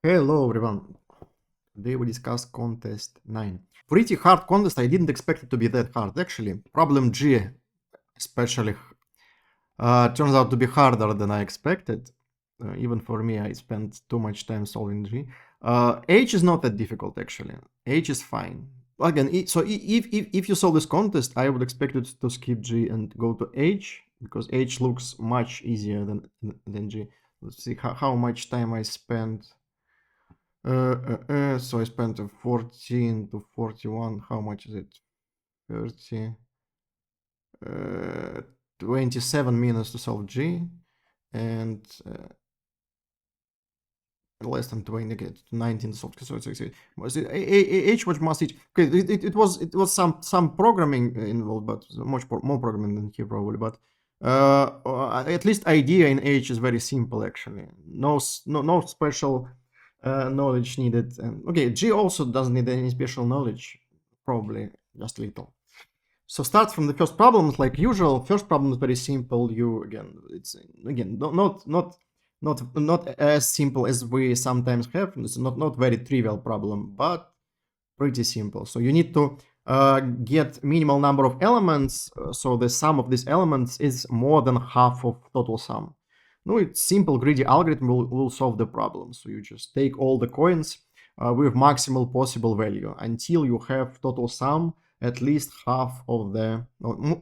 Hello everyone. Today we discuss contest 9. Pretty hard contest. I didn't expect it to be that hard actually. Problem G especially turns out to be harder than I expected. Even for me, I spent too much time solving G. H is not that difficult actually. H is fine. Again, so if you solve this contest, I would expect you to skip G and go to H, because H looks much easier than G. Let's see how much time I spent. So I spent 14 to 41. How much is it? 30. 27 minutes to solve G, and less than 20, okay, 19 to solve. So it's H was must each. Okay, it was some programming involved, but much more programming than here probably. But at least idea in H is very simple actually. No special knowledge needed. And okay, G also doesn't need any special knowledge, probably just little. So start from the first problem like usual. First problem is very simple. It's not as simple as we sometimes have. It's not very trivial problem, but pretty simple. So you need to get minimal number of elements. So the sum of these elements is more than half of total sum. No, it's simple greedy algorithm will solve the problem. So you just take all the coins with maximal possible value until you have total sum at least half of the,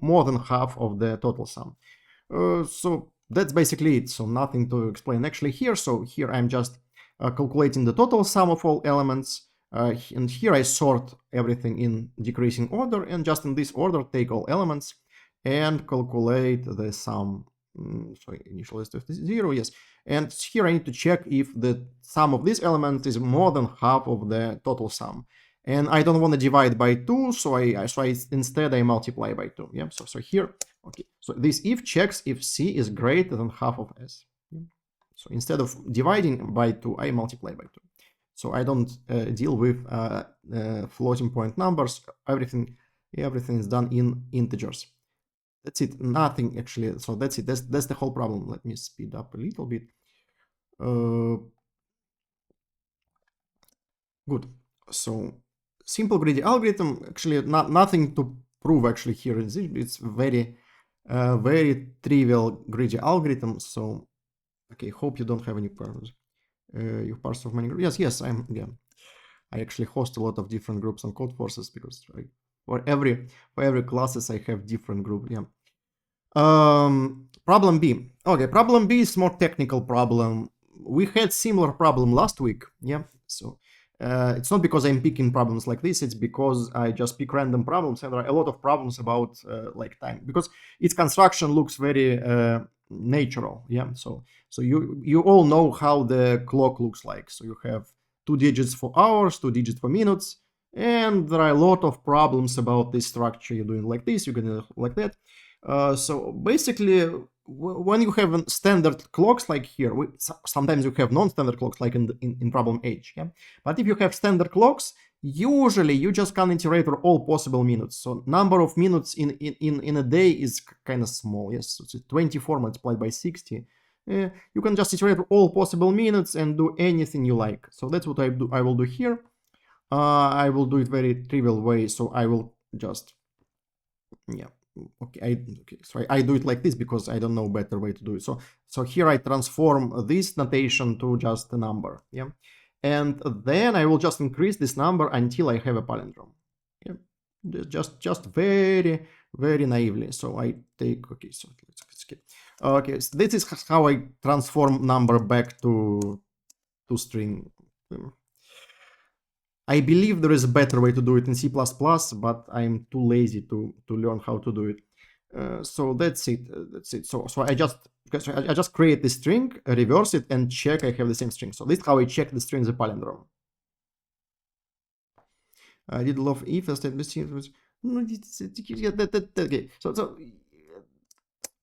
more than half of the total sum. So that's basically it. So nothing to explain actually here. So here I'm just calculating the total sum of all elements. And here I sort everything in decreasing order, and just in this order take all elements and calculate the sum. So initial is 0, yes. And here I need to check if the sum of these elements is more than half of the total sum. And I don't want to divide by 2, so instead I multiply by 2. Yeah. So here, okay. So this if checks if C is greater than half of S. Yeah? So instead of dividing by 2, I multiply by 2. So I don't deal with floating point numbers. Everything is done in integers. That's it. Nothing actually. So that's it. That's the whole problem. Let me speed up a little bit. Good. So simple greedy algorithm. Actually, nothing to prove actually here. It's very trivial greedy algorithm. So okay, hope you don't have any problems. You parts of many groups. Yes, I actually host a lot of different groups on Codeforces because for every classes I have different group. Yeah. Problem B. Okay, problem B is more technical problem. We had similar problem last week. Yeah. So it's not because I'm picking problems like this. It's because I just pick random problems, and there are a lot of problems about like time, because its construction looks very natural. Yeah. So you all know how the clock looks like. So you have 2 digits for hours, 2 digits for minutes, and there are a lot of problems about this structure. You're doing like this, you're gonna like that. So basically, when you have standard clocks like here, sometimes you have non-standard clocks like in problem H. Yeah, but if you have standard clocks, usually you just can iterate for all possible minutes. So number of minutes in a day is kind of small. Yes, so it's 24 multiplied by 60. You can just iterate for all possible minutes and do anything you like. So that's what I will do here. I will do it very trivial way. So I will just, yeah. Okay, so I do it like this because I don't know better way to do it. So here I transform this notation to just a number. Yeah, and then I will just increase this number until I have a palindrome. Yeah, just very naively. So I take, okay, so let's skip. Okay, so this is how I transform number back to string. I believe there is a better way to do it in C++, but I'm too lazy to learn how to do it. So that's it. So I just create the string, reverse it, and check I have the same string. So this is how I check the string as a palindrome. I did love if okay.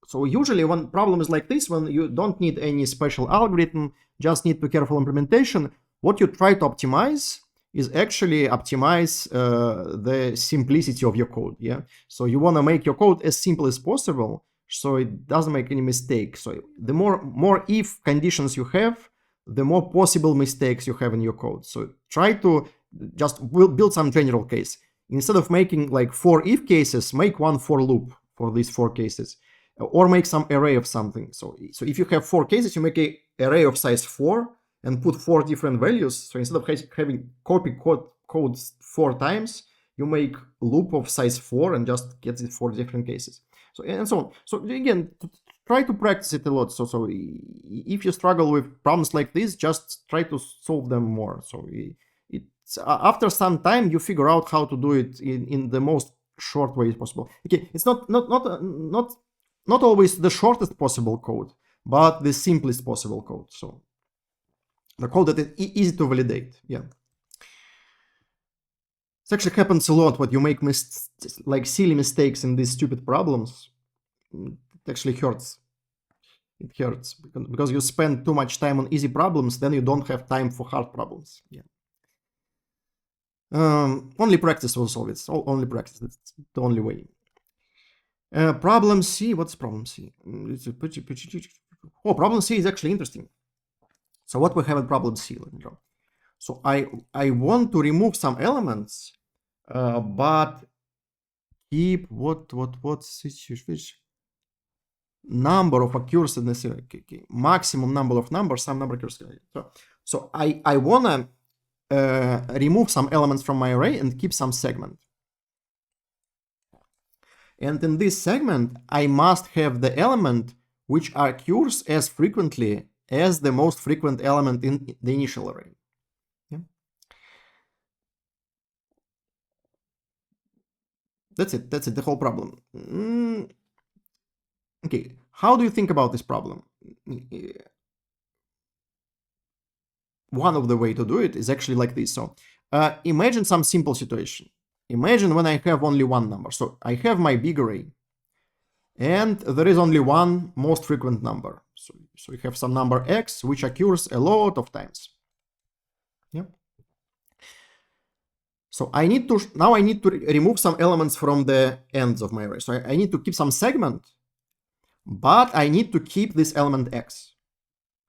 So usually when problem is like this, when you don't need any special algorithm, just need to careful implementation, what you try to optimize is actually optimize the simplicity of your code. Yeah, so you want to make your code as simple as possible so it doesn't make any mistake. So the more if conditions you have, the more possible mistakes you have in your code. So try to just build some general case. Instead of making like 4 if cases, make one for loop for these 4 cases, or make some array of something. So if you have 4 cases, you make an array of size 4 and put 4 different values. So instead of having copy codes 4 times, you make loop of size 4 and just get it 4 different cases. So and so on. So again, try to practice it a lot. So if you struggle with problems like this, just try to solve them more. So it's after some time you figure out how to do it in the most short way possible. Okay, it's not always the shortest possible code, but the simplest possible code. So the code that is easy to validate. Yeah. It actually happens a lot when you make like silly mistakes in these stupid problems. It actually hurts. It hurts because you spend too much time on easy problems, then you don't have time for hard problems. Yeah. Only practice will solve it. Only practice. That's the only way. Problem C. What's problem C? Oh, problem C is actually interesting. So what we have in problem C? Let me draw. So I want to remove some elements, but keep which number of occurs in this maximum number of numbers, some number occurs. So I wanna remove some elements from my array and keep some segment. And in this segment, I must have the element which occurs as frequently as the most frequent element in the initial array. Yeah. That's it, the whole problem. Okay, how do you think about this problem? One of the way to do it is actually like this. So imagine some simple situation. Imagine when I have only one number. So I have my big array, and there is only one most frequent number. So we have some number x, which occurs a lot of times. Yeah. So now I need to remove some elements from the ends of my array. So I need to keep some segment, but I need to keep this element x.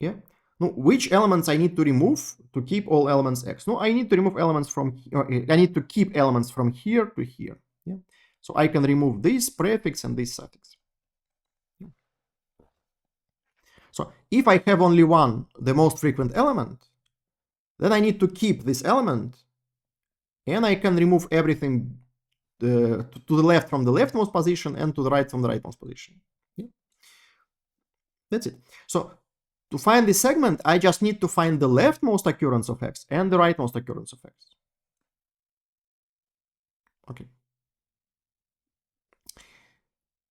Yeah. Now, which elements I need to remove to keep all elements x? No, I need to remove elements from, I need to keep elements from here to here. Yeah. So I can remove this prefix and this suffix. Yeah. So if I have only one, the most frequent element, then I need to keep this element, and I can remove everything to the left from the leftmost position and to the right from the rightmost position. Yeah. That's it. So to find this segment, I just need to find the leftmost occurrence of x and the rightmost occurrence of x. Okay.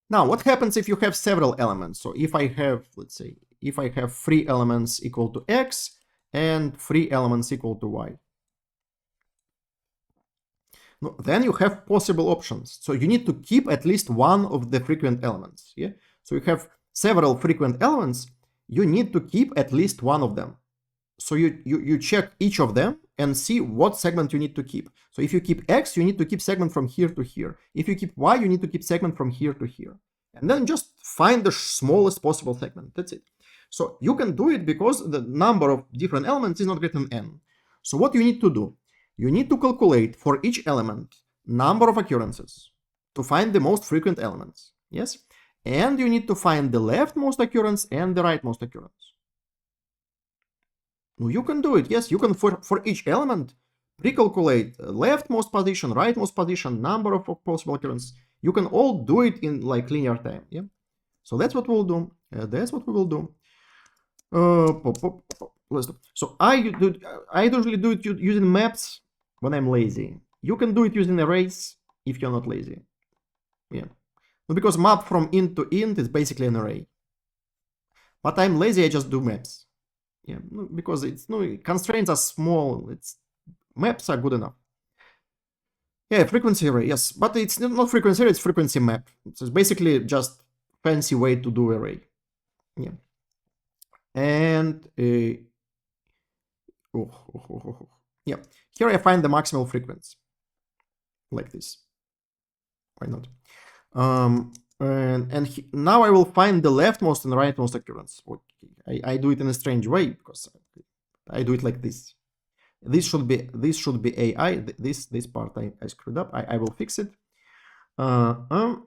Now, what happens if you have several elements? So if I have, let's say, if I have 3 elements equal to x and 3 elements equal to y. No, then you have possible options. So you need to keep at least one of the frequent elements. Yeah. So you have several frequent elements. You need to keep at least one of them. So you check each of them and see what segment you need to keep. So if you keep x, you need to keep segment from here to here. If you keep y, you need to keep segment from here to here. And then just find the smallest possible segment. That's it. So you can do it because the number of different elements is not greater than n. So what you need to do? You need to calculate for each element number of occurrences to find the most frequent elements. Yes? And you need to find the leftmost occurrence and the rightmost occurrence. No, you can do it. Yes, you can for each element recalculate leftmost position, rightmost position, number of possible occurrences. You can all do it in like linear time. Yeah. So that's what we'll do. That's what we will do. So I usually do it using maps when I'm lazy. You can do it using arrays if you're not lazy. Yeah. Because map from int to int is basically an array. But I'm lazy, I just do maps. Yeah, because it's constraints are small. Maps are good enough. Yeah, frequency array, yes, but it's not frequency array, it's frequency map. So it's basically just fancy way to do array. Yeah. And yeah, here I find the maximal frequency like this. Why not? Now I will find the leftmost and rightmost occurrence. Okay. I do it in a strange way because I do it like this. This should be AI. This part I screwed up. I will fix it. So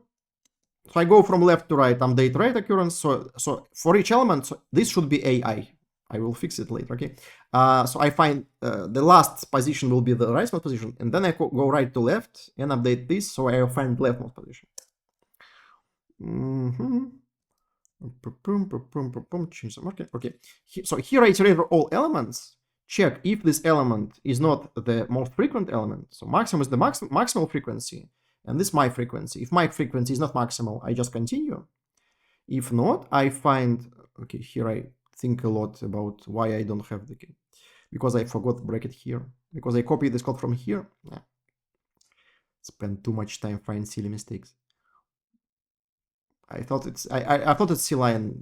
I go from left to right, update right occurrence. So for each element, so this should be AI. I will fix it later, okay? So I find the last position will be the rightmost position, and then I go right to left and update this, so I find leftmost position. Change the market. Okay. So here I iterate all elements. Check if this element is not the most frequent element. So maximum is the maximal frequency, and this is my frequency. If my frequency is not maximal, I just continue. If not, I find, okay, here I think a lot about why I don't have the key. Because I forgot bracket here. Because I copied this code from here. Yeah. Spend too much time finding silly mistakes. I thought it's C-line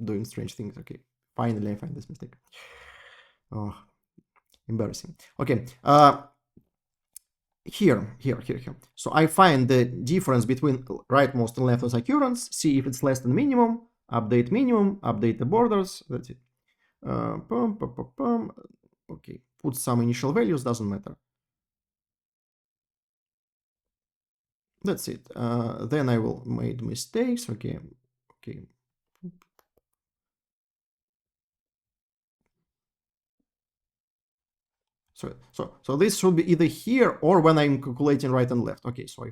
doing strange things. Okay, finally I find this mistake. Oh, embarrassing. Okay, here. So I find the difference between rightmost and leftmost occurrence, see if it's less than minimum, update the borders, that's it. Okay, put some initial values, doesn't matter. That's it. Then I will make mistakes. Okay. So this should be either here or when I'm calculating right and left. Okay, so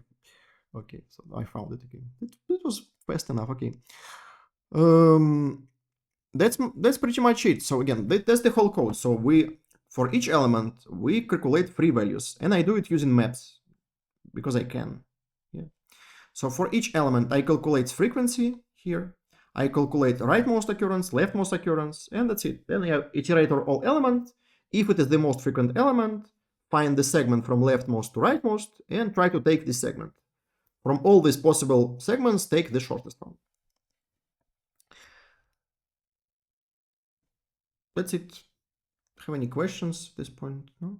I found it again. It was fast enough. Okay. That's pretty much it. So again, that's the whole code. So for each element we calculate free values, and I do it using maps because I can. Yeah. So for each element I calculate frequency here. I calculate rightmost occurrence, leftmost occurrence, and that's it. Then I have iterator all element. If it is the most frequent element, find the segment from leftmost to rightmost and try to take this segment. From all these possible segments, take the shortest one. That's it. Have any questions at this point? No?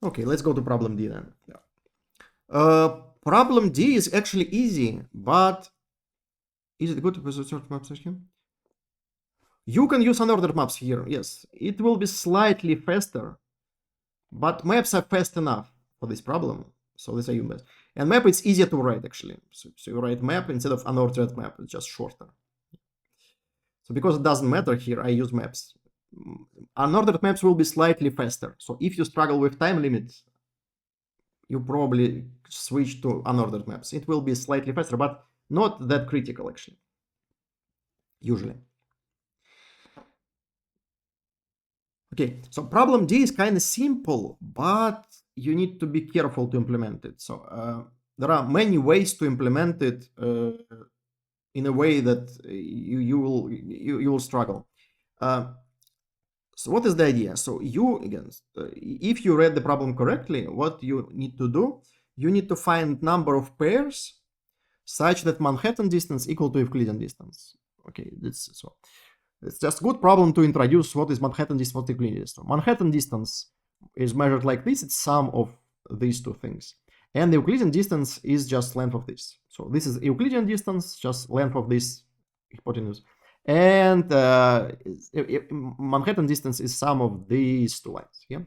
Okay, let's go to problem D then. Yeah. Problem D is actually easy, but is it good to use short maps here? You can use unordered maps here, yes. It will be slightly faster, but maps are fast enough for this problem. So let's say you map. And map, it's easier to write actually. So you write map instead of unordered map, it's just shorter. So because it doesn't matter here, I use maps. Unordered maps will be slightly faster. So if you struggle with time limits, you probably switch to unordered maps. It will be slightly faster, but not that critical actually, usually. Okay, so problem D is kind of simple, but you need to be careful to implement it. So there are many ways to implement it in a way that you will struggle. So what is the idea? So if you read the problem correctly, what you need to do, you need to find number of pairs such that Manhattan distance equal to Euclidean distance. Okay, it's just a good problem to introduce what is Manhattan distance, what is Euclidean distance. Manhattan distance is measured like this, it's sum of these two things. And the Euclidean distance is just length of this. So this is Euclidean distance, just length of this hypotenuse. And Manhattan distance is sum of these two lines. Yeah.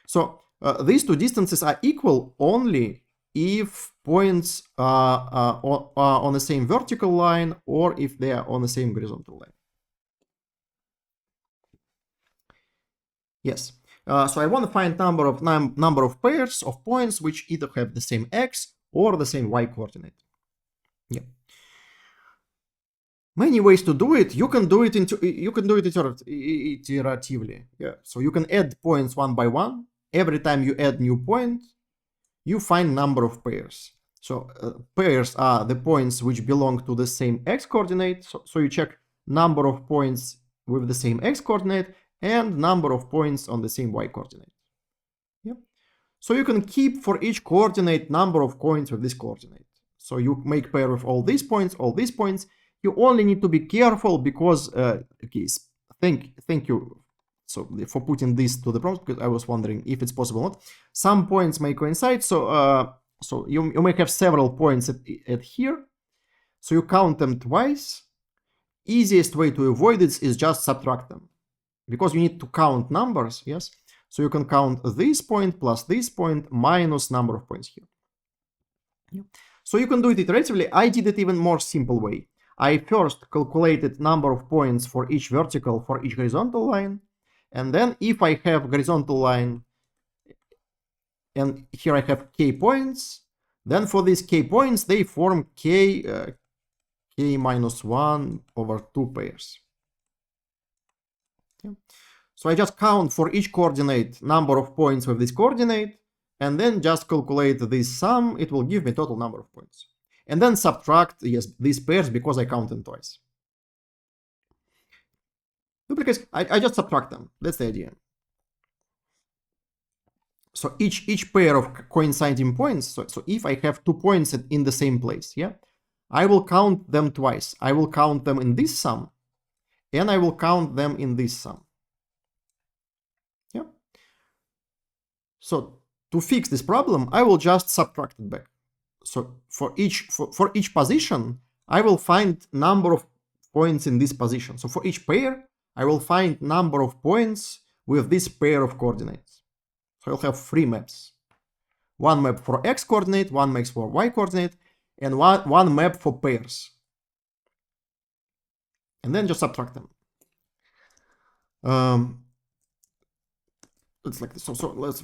So these two distances are equal only if points are on the same vertical line or if they are on the same horizontal line. Yes. So I want to find number of pairs of points which either have the same x or the same y coordinate. Yeah. Many ways to do it. You can do it iteratively. Yeah. So you can add points one by one. Every time you add new point, you find number of pairs. So pairs are the points which belong to the same x coordinate. So you check number of points with the same x coordinate and number of points on the same y coordinate. Yeah. So you can keep for each coordinate number of points with this coordinate. So you make pair with all these points. You only need to be careful because, okay, thank you for putting this to the prompt, because I was wondering if it's possible or not. Some points may coincide, so So you may have several points at here. So you count them twice. Easiest way to avoid this is just subtract them, because you need to count numbers, yes? So you can count this point plus this point minus number of points here. Yeah. So you can do it iteratively. I did it even more simple way. I first calculated number of points for each vertical, for each horizontal line. And then if I have horizontal line, and here I have k points, then for these k points, they form k minus 1 over 2 pairs. Yeah. So I just count for each coordinate number of points with this coordinate, and then just calculate this sum. It will give me total number of points. And then subtract, yes, these pairs because I count them twice. Duplicates, I just subtract them. That's the idea. So each pair of coinciding points, so if I have 2 points in the same place, yeah, I will count them twice. I will count them in this sum, and I will count them in this sum. Yeah. So to fix this problem, I will just subtract it back. So for each position, I will find number of points in this position. So for each pair, I will find number of points with this pair of coordinates. So I'll have 3 maps. One map for x coordinate, one map for y coordinate, and one map for pairs. And then just subtract them. It's like this. So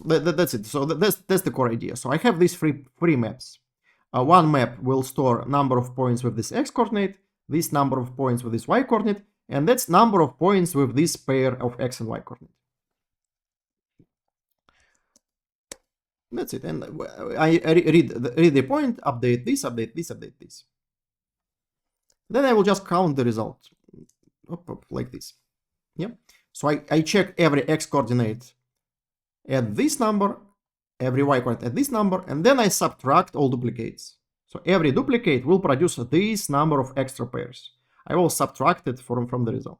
that's it. So that's the core idea. So I have these three maps. One map will store number of points with this x coordinate, this number of points with this y coordinate, and that's number of points with this pair of x and y coordinate. That's it. And I read the point, update this, update this, update this. Then I will just count the result. Like this. Yeah. So I check every x coordinate at this number, every y coordinate at this number, and then I subtract all duplicates. So every duplicate will produce this number of extra pairs. I will subtract it from the result.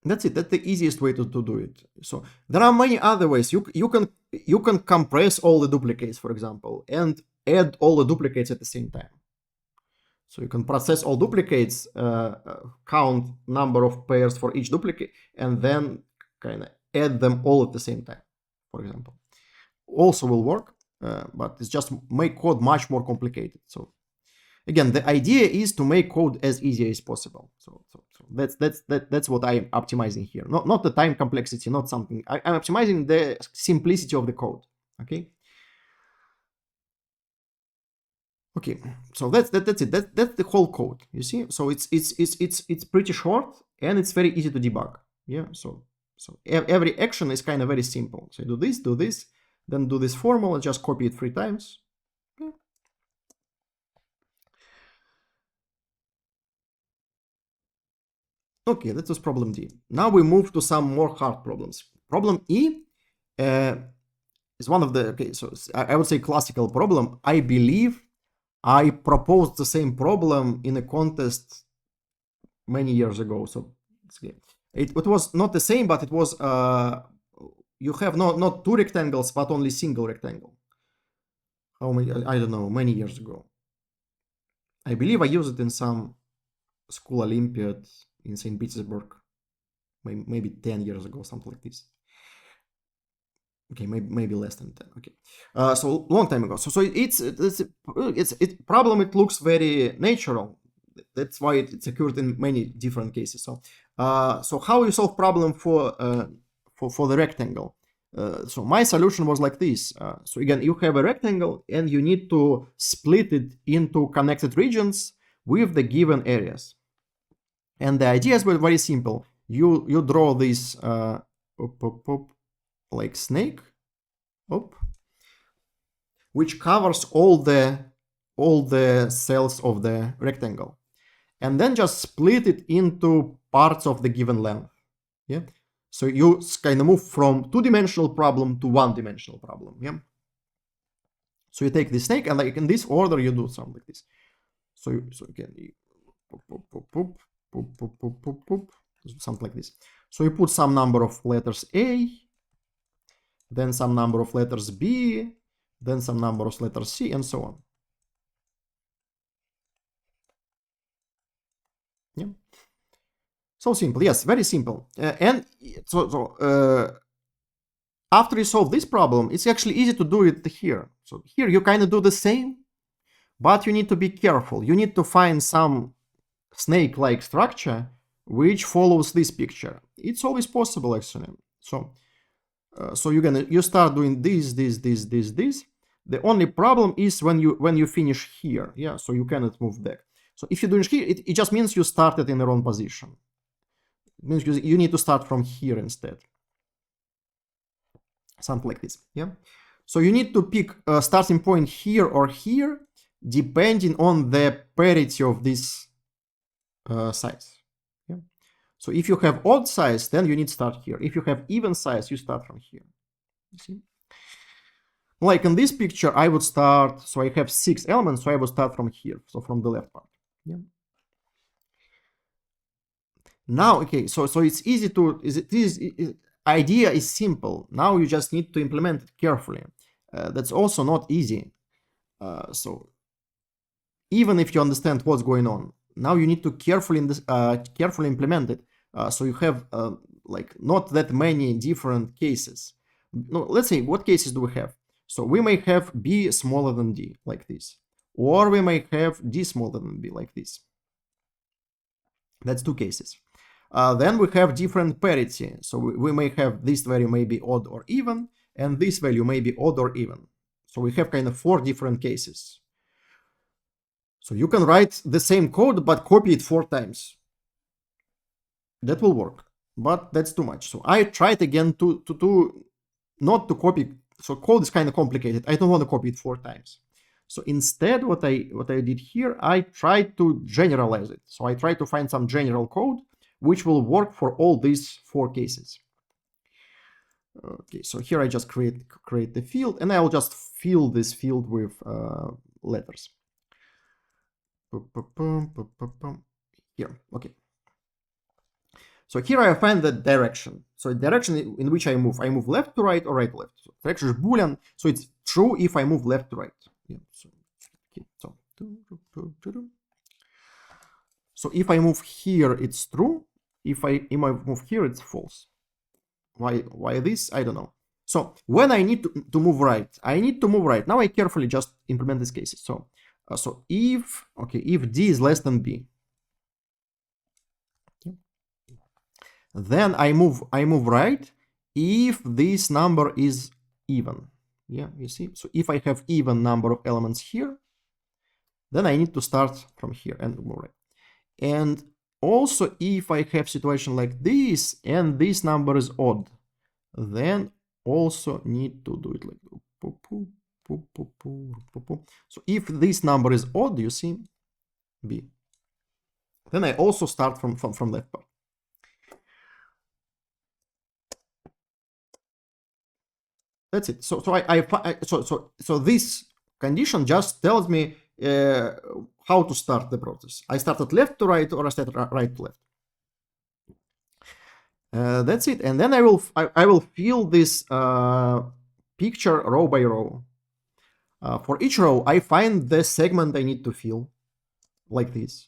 That's it. That's the easiest way to do it. So there are many other ways. You can compress all the duplicates, for example, and add all the duplicates at the same time. So you can process all duplicates, count number of pairs for each duplicate, and then kind of add them all at the same time, for example. Also will work, but it's just make code much more complicated. So again, the idea is to make code as easy as possible. So that's what I'm optimizing here. Not the time complexity, not something. I'm optimizing the simplicity of the code. Okay. Okay, so that's it. That's the whole code. You see, so it's pretty short and it's very easy to debug. Yeah, so every action is kind of very simple. So do this, then do this formula, just copy it 3 times. Yeah. Okay, that was problem D. Now we move to some more hard problems. Problem E is one of the, okay, so I would say classical problem. I believe I proposed the same problem in a contest many years ago. So it was not the same, but it was you have not 2 rectangles, but only single rectangle. How many? I don't know. Many years ago. I believe I used it in some school Olympiad in St. Petersburg, maybe 10 years ago, something like this. Okay, maybe less than 10. Okay, so long time ago. So it's problem. It looks very natural. That's why it's occurred in many different cases. So so how you solve problem for the rectangle? So my solution was like this. So again, you have a rectangle and you need to split it into connected regions with the given areas. And the idea is very simple. You draw this like snake, which covers all the cells of the rectangle, and then just split it into parts of the given length. Yeah. So you kind of move from 2-dimensional problem to 1-dimensional problem. Yeah. So you take the snake and like in this order you do something like this. So again, something like this. So you put some number of letters A. then some number of letters B, then some number of letters C, and so on. Yeah. So simple, yes, very simple. And after you solve this problem, it's actually easy to do it here. So here you kind of do the same, but you need to be careful. You need to find some snake-like structure which follows this picture. It's always possible, actually. So you start doing this. The only problem is when you finish here. Yeah, so you cannot move back. So if you do it here, it just means you started in the wrong position. It means you need to start from here instead. Something like this. Yeah. So you need to pick a starting point here or here, depending on the parity of this size. Yeah. So if you have odd size, then you need to start here. If you have even size, you start from here. You see? Like in this picture, I would start, so I have 6 elements, so I would start from here, so from the left part. Yeah. Now, okay, so it's easy to, idea is simple. Now you just need to implement it carefully. That's also not easy. So even if you understand what's going on, now you need to carefully implement it. So you have like not that many different cases. No, let's say, what cases do we have? So we may have B smaller than D, like this. Or we may have D smaller than B, like this. That's 2 cases. Then we have different parity. So we may have this value may be odd or even, and this value may be odd or even. So we have kind of 4 different cases. So you can write the same code, but copy it 4 times. That will work, but that's too much. So I tried again not to copy. So code is kind of complicated. I don't want to copy it 4 times. So instead, what I did here, I tried to generalize it. So I tried to find some general code which will work for all these 4 cases. Okay, so here I just create the field, and I will just fill this field with letters. Here, okay. So here I find the direction. So the direction in which I move left to right or right to left. So direction is Boolean, so it's true if I move left to right. Yeah, so if I move here, it's true. If I move here, it's false. Why this? I don't know. So when I need to move right, I need to move right. Now I carefully just implement these cases. So if D is less than B, then I move right if this number is even. Yeah, you see. So if I have even number of elements here, then I need to start from here and move right. And also, if I have situation like this and this number is odd, then also need to do it like so if this number is odd, you see, B, then I also start from left part. That's it. So this condition just tells me how to start the process. I started left to right, or I started right to left. That's it. And then I will fill this picture row by row. For each row, I find the segment I need to fill, like this.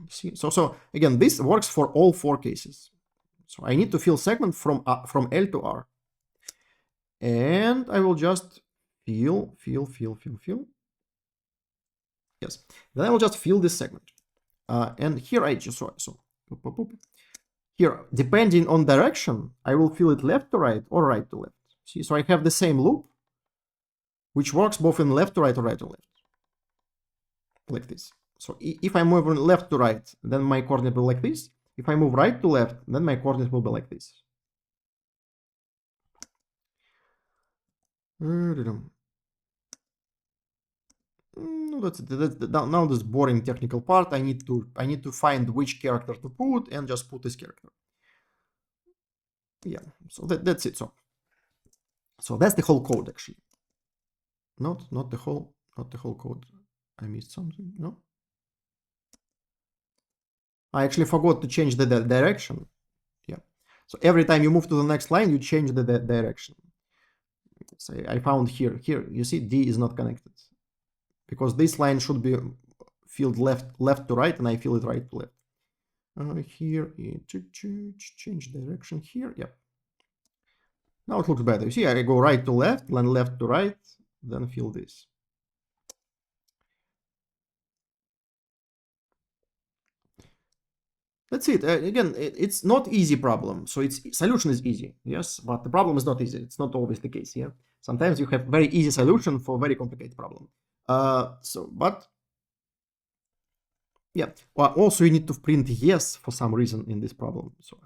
See? So again, this works for all 4 cases. So I need to fill segment from L to R. And I will just fill. Yes. Then I will just fill this segment. And here I just here, depending on direction, I will fill it left to right or right to left. See, so I have the same loop, which works both in left to right or right to left, like this. So if I move left to right, then my coordinate will be like this. If I move right to left, then my coordinate will be like this. That's it. Now this boring technical part. I need to find which character to put and just put this character. Yeah, so that's it. So that's the whole code actually. Not the whole code. I missed something. No, I actually forgot to change the direction. Yeah, so every time you move to the next line, you change the direction. say I found here, you see D is not connected because this line should be filled left to right, and I fill it right to left. Here, change direction here. Yep. Now it looks better. You see, I go right to left, then left to right, then fill this. That's it. Again, it's not easy problem. So its solution is easy, yes, but the problem is not easy. It's not always the case. Yeah, sometimes you have very easy solution for very complicated problem. But yeah. Well, also you need to print yes for some reason in this problem. So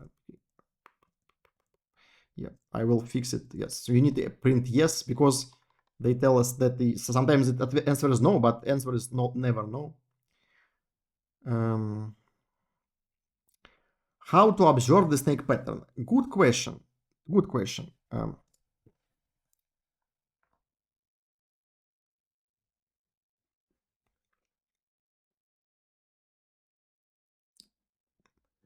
yeah, I will fix it. Yes. So you need to print yes because they tell us that sometimes the answer is no, but answer is never no. How to observe the snake pattern? Good question. Good question.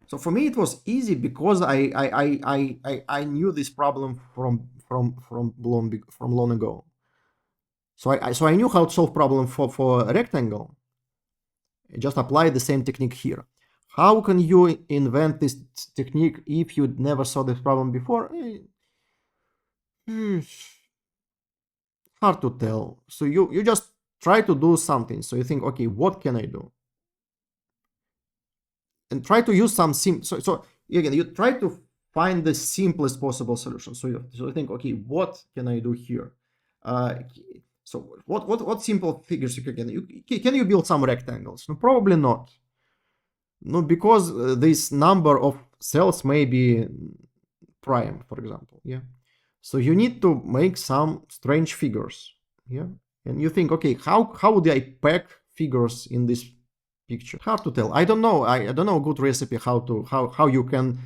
So for me, it was easy because I knew this problem from long ago. So I knew how to solve problem for a rectangle. I just apply the same technique here. How can you invent this technique if you never saw this problem before? Hard to tell. So you just try to do something. So you think, okay, what can I do? And try to use some so again, you try to find the simplest possible solution. So you think, okay, what can I do here? So what simple figures you can you build some rectangles? No, probably not. No, because this number of cells may be prime, for example. Yeah. So you need to make some strange figures. Yeah. And you think, okay, how would I pack figures in this picture? Hard to tell. I don't know. I don't know a good recipe how you can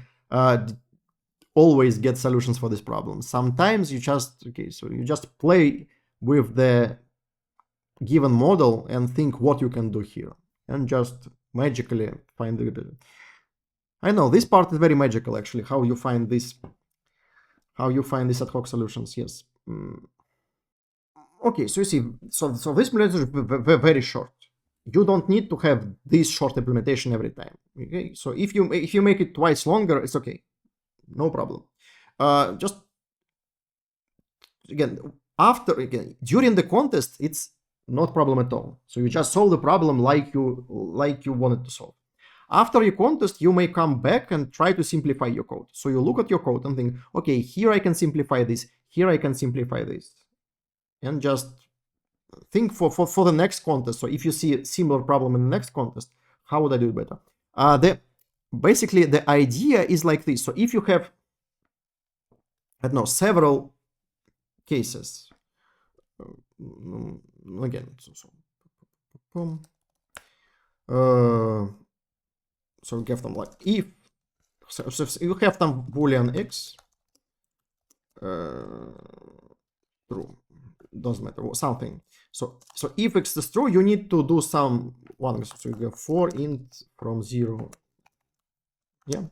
always get solutions for this problem. Sometimes you just play with the given model and think what you can do here, and just magically find the. I know this part is very magical actually. How you find these ad hoc solutions? Yes. Okay, so you see, so this implementation is very short. You don't need to have this short implementation every time. Okay, so if you make it twice longer, it's okay, no problem. Just again during the contest, it's not problem at all. So you just solve the problem like you wanted to solve. After your contest, you may come back and try to simplify your code. So you look at your code and think, okay, here I can simplify this, here I can simplify this, and just think for the next contest. So if you see a similar problem in the next contest, how would I do it better? Basically the idea is like this. So if you have, I don't know, several cases, again, so we have them like if, so you have them boolean x true, doesn't matter, something. So if x is true, you need to do some one. So you go for int from 0. Yeah.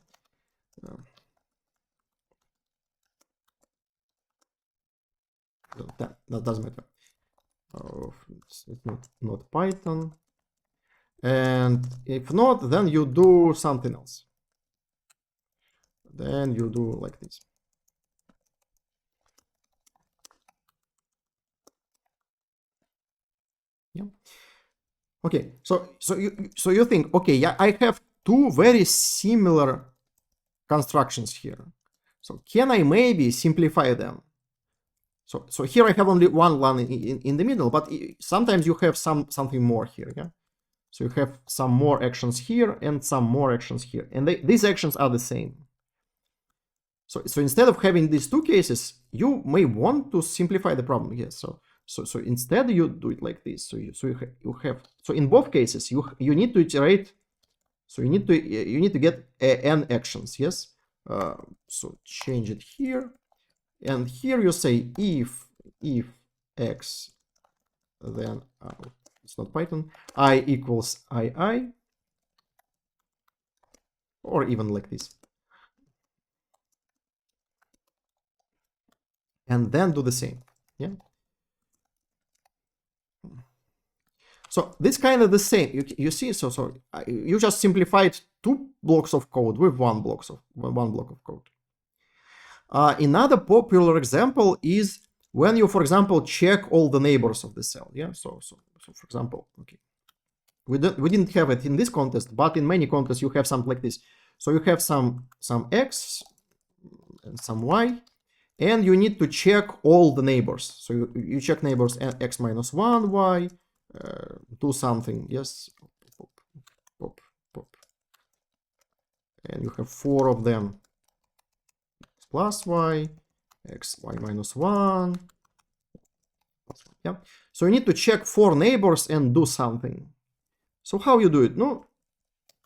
That doesn't matter. It's not Python. And if not, then you do something else. Then you do like this. Yeah. Okay. So you think, okay, yeah, I have two very similar constructions here. So can I maybe simplify them? So here I have only one line in the middle, but sometimes you have something more here. Yeah. So you have some more actions here and some more actions here, and these actions are the same. So instead of having these two cases, you may want to simplify the problem. Yes. So instead you do it like this. So in both cases you need to iterate. So you need to get n actions. Yes. So change it here, and here you say if x, then it's not Python, I equals ii, or even like this, and then do the same. Yeah. So this kind of the same. You see, so you just simplified 2 blocks of code with one block of code. Another popular example is when you, for example, check all the neighbors of the cell. Yeah. So for example, okay, we didn't have it in this context, but in many contests you have something like this. So you have some x and some y, and you need to check all the neighbors. So you check neighbors x minus 1, y, do something, yes, pop, pop, pop. And you have 4 of them, x plus y, x, y minus 1. Yeah. So you need to check 4 neighbors and do something. So how you do it? No,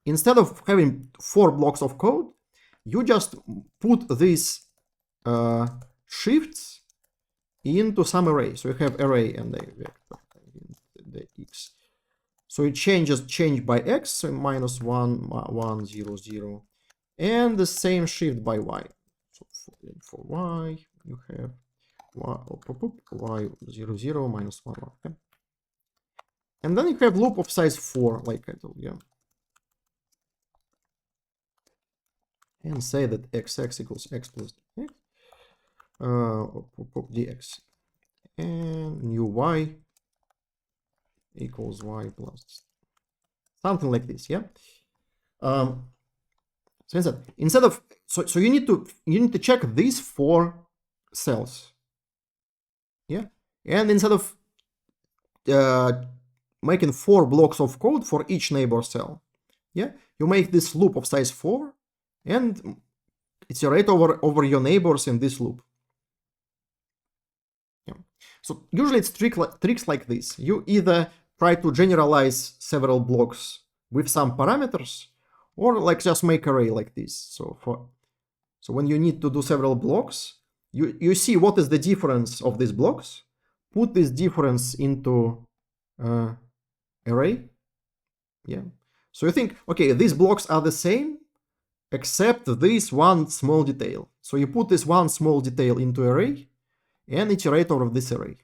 instead of having 4 blocks of code, you just put these shifts into some array. So you have array and the x. So it change by x, so minus 1, 1, 0, 0. And the same shift by y. So for y, you have y 0, 0, minus 1, 1. Okay? And then you have loop of size 4, like I told you. And say that xx equals x plus x, dx. And new y equals y plus something like this, yeah. So instead of so you need to check these 4 cells, yeah. And instead of making 4 blocks of code for each neighbor cell, yeah, you make this loop of size 4 and iterate over your neighbors in this loop. Yeah. So usually it's tricks like this. You either try to generalize several blocks with some parameters, or like just make array like this. So when you need to do several blocks, you see what is the difference of these blocks, put this difference into array. Yeah. So you think, okay, these blocks are the same except this one small detail. So you put this one small detail into array and iterate over this array.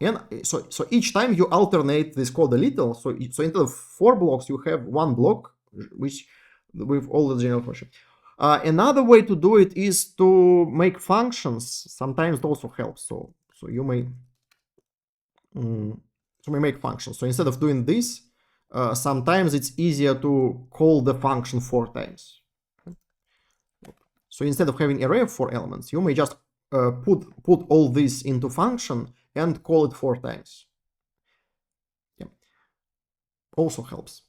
And so each time you alternate this code a little. So instead of 4 blocks, you have 1 block, which with all the general function. Another way to do it is to make functions. Sometimes it also helps. So you may make functions. So instead of doing this, sometimes it's easier to call the function 4 times. Okay. So instead of having an array of 4 elements, you may just put all this into function and call it 4 times. Yeah. Also helps.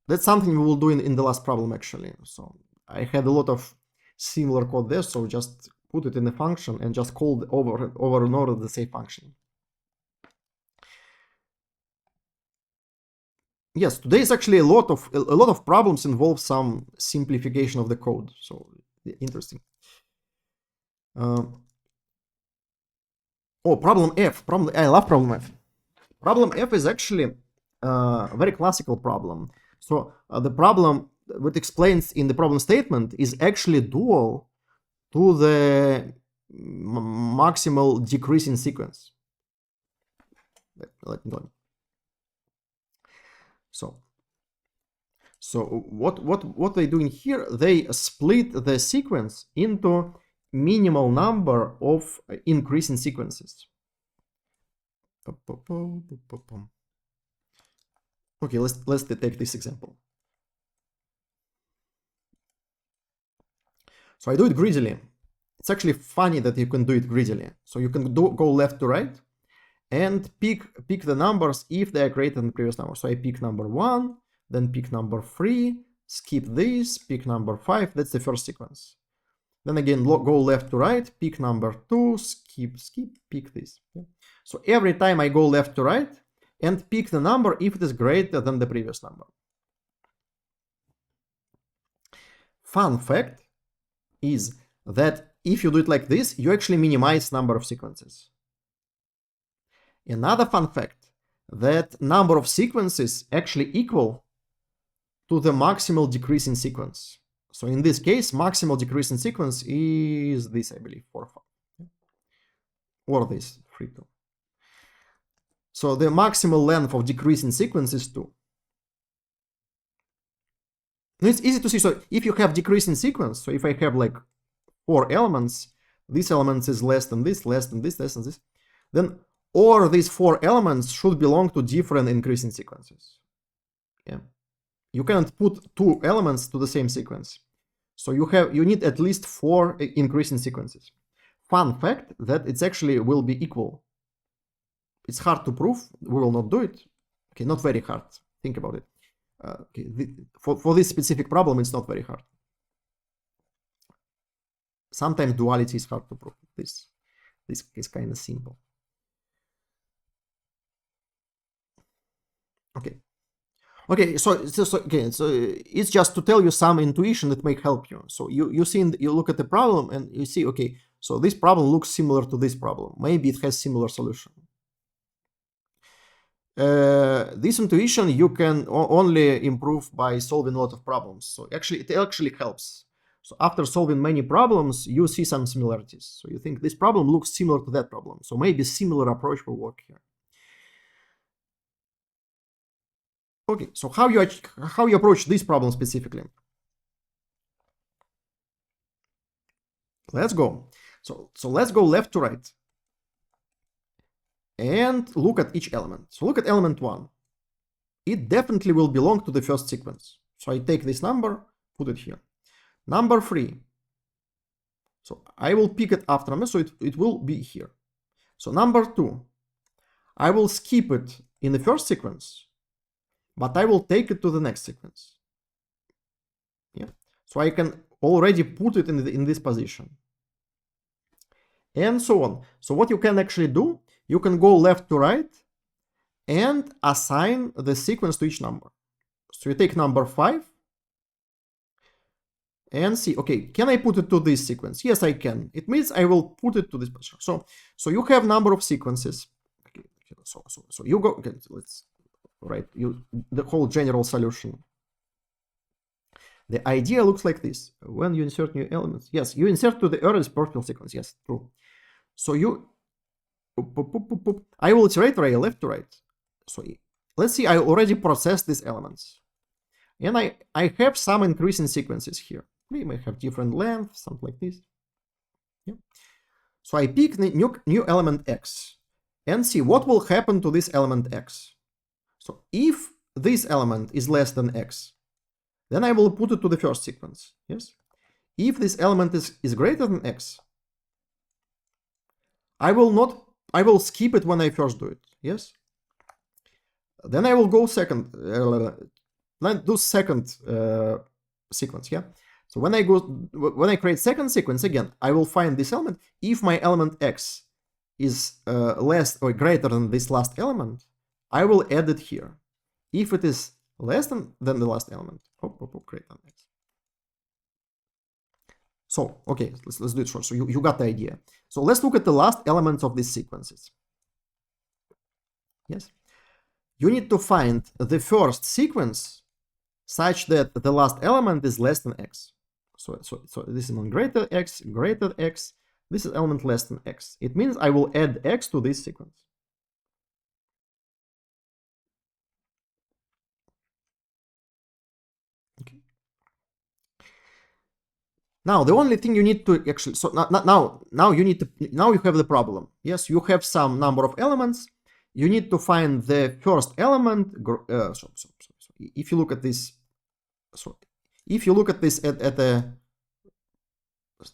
That's something we will do in the last problem, actually. So I had a lot of similar code there, so just put it in a function and just call over and over the same function. Yes, today is actually a lot of problems involve some simplification of the code. So interesting. Problem F. I love problem F. Problem F is actually a very classical problem. So the problem what explains in the problem statement is actually dual to the maximal decreasing sequence. Let me go. So what they're doing here, they split the sequence into minimal number of increasing sequences. Okay, let's take this example. So I do it greedily. It's actually funny that you can do it greedily. So you can go left to right and pick the numbers if they are greater than the previous number. So I pick number 1, then pick number 3, skip this, pick number 5. That's the first sequence. Then again, go left to right, pick number 2, skip, pick this. Okay. So every time I go left to right and pick the number if it is greater than the previous number. Fun fact is that if you do it like this, you actually minimize number of sequences. Another fun fact, that number of sequences actually equal to the maximal decreasing sequence. So in this case, maximal decreasing sequence is this, I believe, 4 or 5. or this 3, 2. So the maximal length of decreasing sequence is 2. And it's easy to see. So if you have decreasing sequence, so if I have like 4 elements, this element is less than this, less than this, less than this, then all these 4 elements should belong to different increasing sequences. Yeah. You cannot put 2 elements to the same sequence. So you need at least 4 increasing sequences. Fun fact that it's actually will be equal. It's hard to prove. We will not do it. Okay, not very hard. Think about it. Okay, for this specific problem, it's not very hard. Sometimes duality is hard to prove. This is kind of simple. Okay. Okay, so it's just to tell you some intuition that may help you. So you look at the problem and you see, okay, so this problem looks similar to this problem. Maybe it has similar solution. This intuition you can only improve by solving a lot of problems. So it actually helps. So after solving many problems, you see some similarities. So you think this problem looks similar to that problem. So maybe similar approach will work here. Okay, so how you approach this problem specifically? Let's go. So let's go left to right and look at each element. So look at element 1. It definitely will belong to the first sequence. So I take this number, put it here. Number 3. So I will pick it after me, so it will be here. So number 2. I will skip it in the first sequence, but I will take it to the next sequence. Yeah. So I can already put it in this position. And so on. So what you can actually do, you can go left to right and assign the sequence to each number. So you take number 5 and see, okay, can I put it to this sequence? Yes, I can. It means I will put it to this position. So you have number of sequences. Okay, so you go, okay, let's write the whole general solution. The idea looks like this. When you insert new elements, yes, you insert to the earliest possible sequence. Yes, true. So I will iterate left to right. So let's see, I already processed these elements. And I have some increasing sequences here. We may have different length, something like this. Yeah. So I pick the new element x and see what will happen to this element x. So if this element is less than x, then I will put it to the first sequence. Yes. If this element is greater than x, I will skip it when I first do it. Yes. Then I will go second. Do second sequence. Yeah. So when I create second sequence again, I will find this element. If my element x is less or greater than this last element, I will add it here. If it is less than the last element, greater than x. So okay, let's do it short. So you got the idea. So let's look at the last elements of these sequences. Yes, you need to find the first sequence such that the last element is less than x. So this is greater x, this is element less than x. It means I will add x to this sequence. Okay. Now the only thing you need to actually, so now you have the problem. Yes, you have some number of elements. You need to find the first element. If you look at this, at a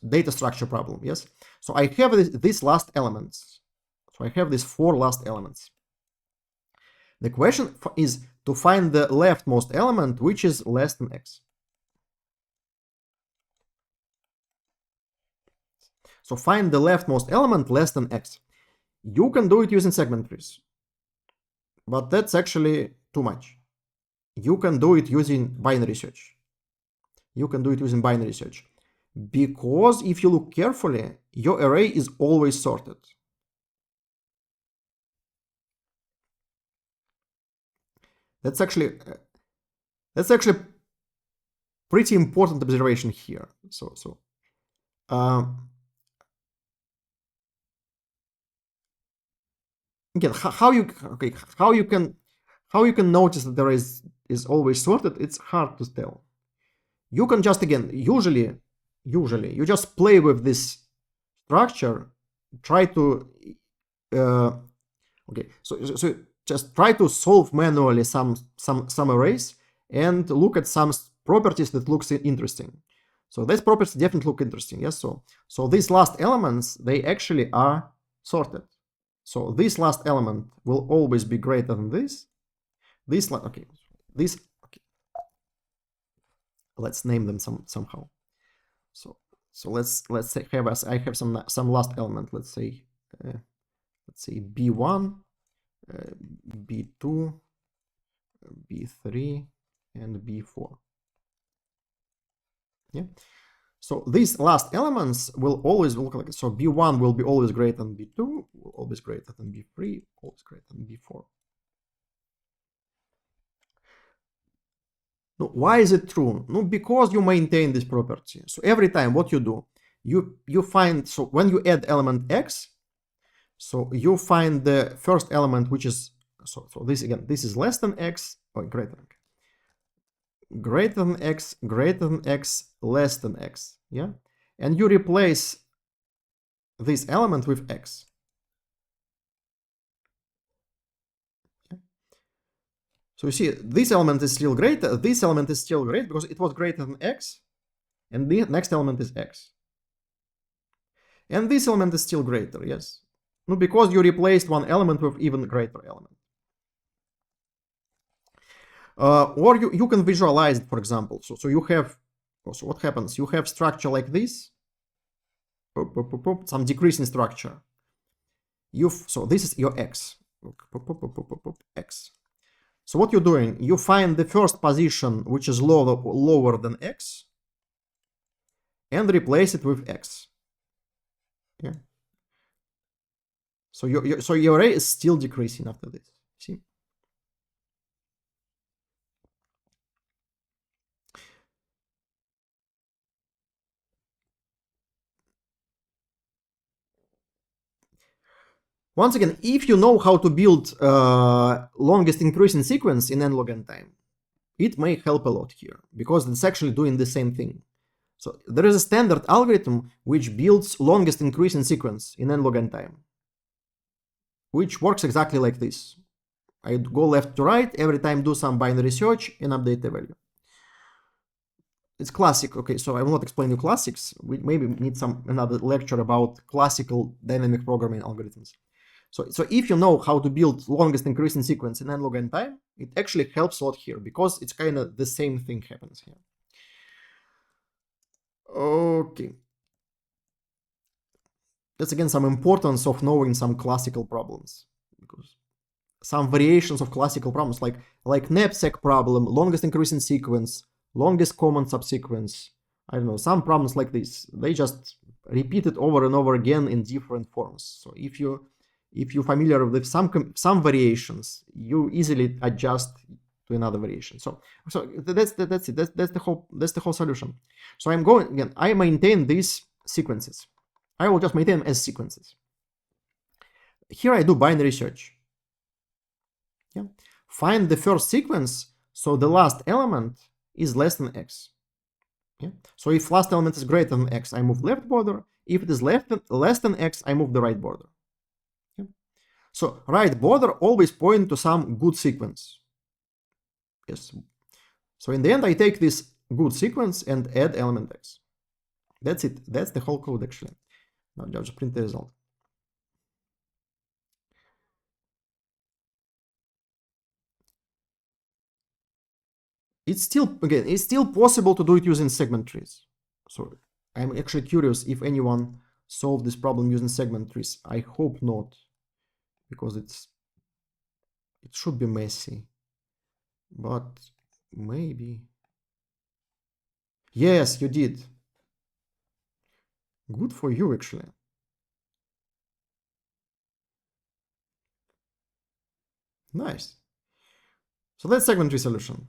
data structure problem, yes. So I have these last elements. So I have these 4 last elements. The question is to find the leftmost element, which is less than x. So find the leftmost element less than x. You can do it using segment trees, but that's actually too much. You can do it using binary search. Because if you look carefully, your array is always sorted. That's actually pretty important observation here. again, how you can notice that there is always sorted, it's hard to tell. You can just, again, usually you just play with this structure, try to so just try to solve manually some arrays and look at some properties that looks interesting. So these properties definitely look interesting. Yes. So these last elements, they actually are sorted. So this last element will always be greater than this. This okay. Let's name them somehow. So let's say I have some last element. Let's say B1, B2, B3, and B4. Yeah. So these last elements will always look like it. So B1 will be always greater than B2, will always greater than B3, always greater than B4. No, why is it true? No, because you maintain this property. So every time what you do, you find, so when you add element x, so you find the first element, which is, so this again, this is less than x, or greater than x, greater than x, less than x, yeah? And you replace this element with x. So you see, this element is still greater, this element is still great because it was greater than x, and the next element is x. And this element is still greater, yes? No, because you replaced one element with even greater element. Or you can visualize it, for example. So you have, so what happens? You have structure like this, some decreasing structure. So this is your x, x. So what you're doing, you find the first position which is lower than x, and replace it with x. Yeah. So your array is still decreasing after this. See? Once again, if you know how to build longest increasing sequence in n log n time, it may help a lot here, because it's actually doing the same thing. So there is a standard algorithm which builds longest increasing sequence in n log n time, which works exactly like this. I go left to right, every time do some binary search and update the value. It's classic. Okay, so I will not explain you classics. We maybe need another lecture about classical dynamic programming algorithms. So if you know how to build longest increasing sequence in n log n time, it actually helps a lot here, because it's kind of the same thing happens here. Okay. That's again some importance of knowing some classical problems, because some variations of classical problems like knapsack problem, longest increasing sequence, longest common subsequence, I don't know, some problems like this, they just repeat it over and over again in different forms. So if you're familiar with some variations, you easily adjust to another variation. So that's it. That's the whole solution. So I'm going again. I maintain these sequences. I will just maintain them as sequences. Here I do binary search. Yeah. Find the first sequence, so the last element is less than x. Yeah. So if last element is greater than x, I move left border. If it is less than x, I move the right border. Yeah. So right border always point to some good sequence. Yes. So in the end, I take this good sequence and add element x. That's it. That's the whole code actually. Now I'll just print the result. It's still possible to do it using segment trees. So I'm actually curious if anyone solved this problem using segment trees. I hope not, because it should be messy, but maybe. Yes, you did. Good for you, actually. Nice. So that's segment tree solution.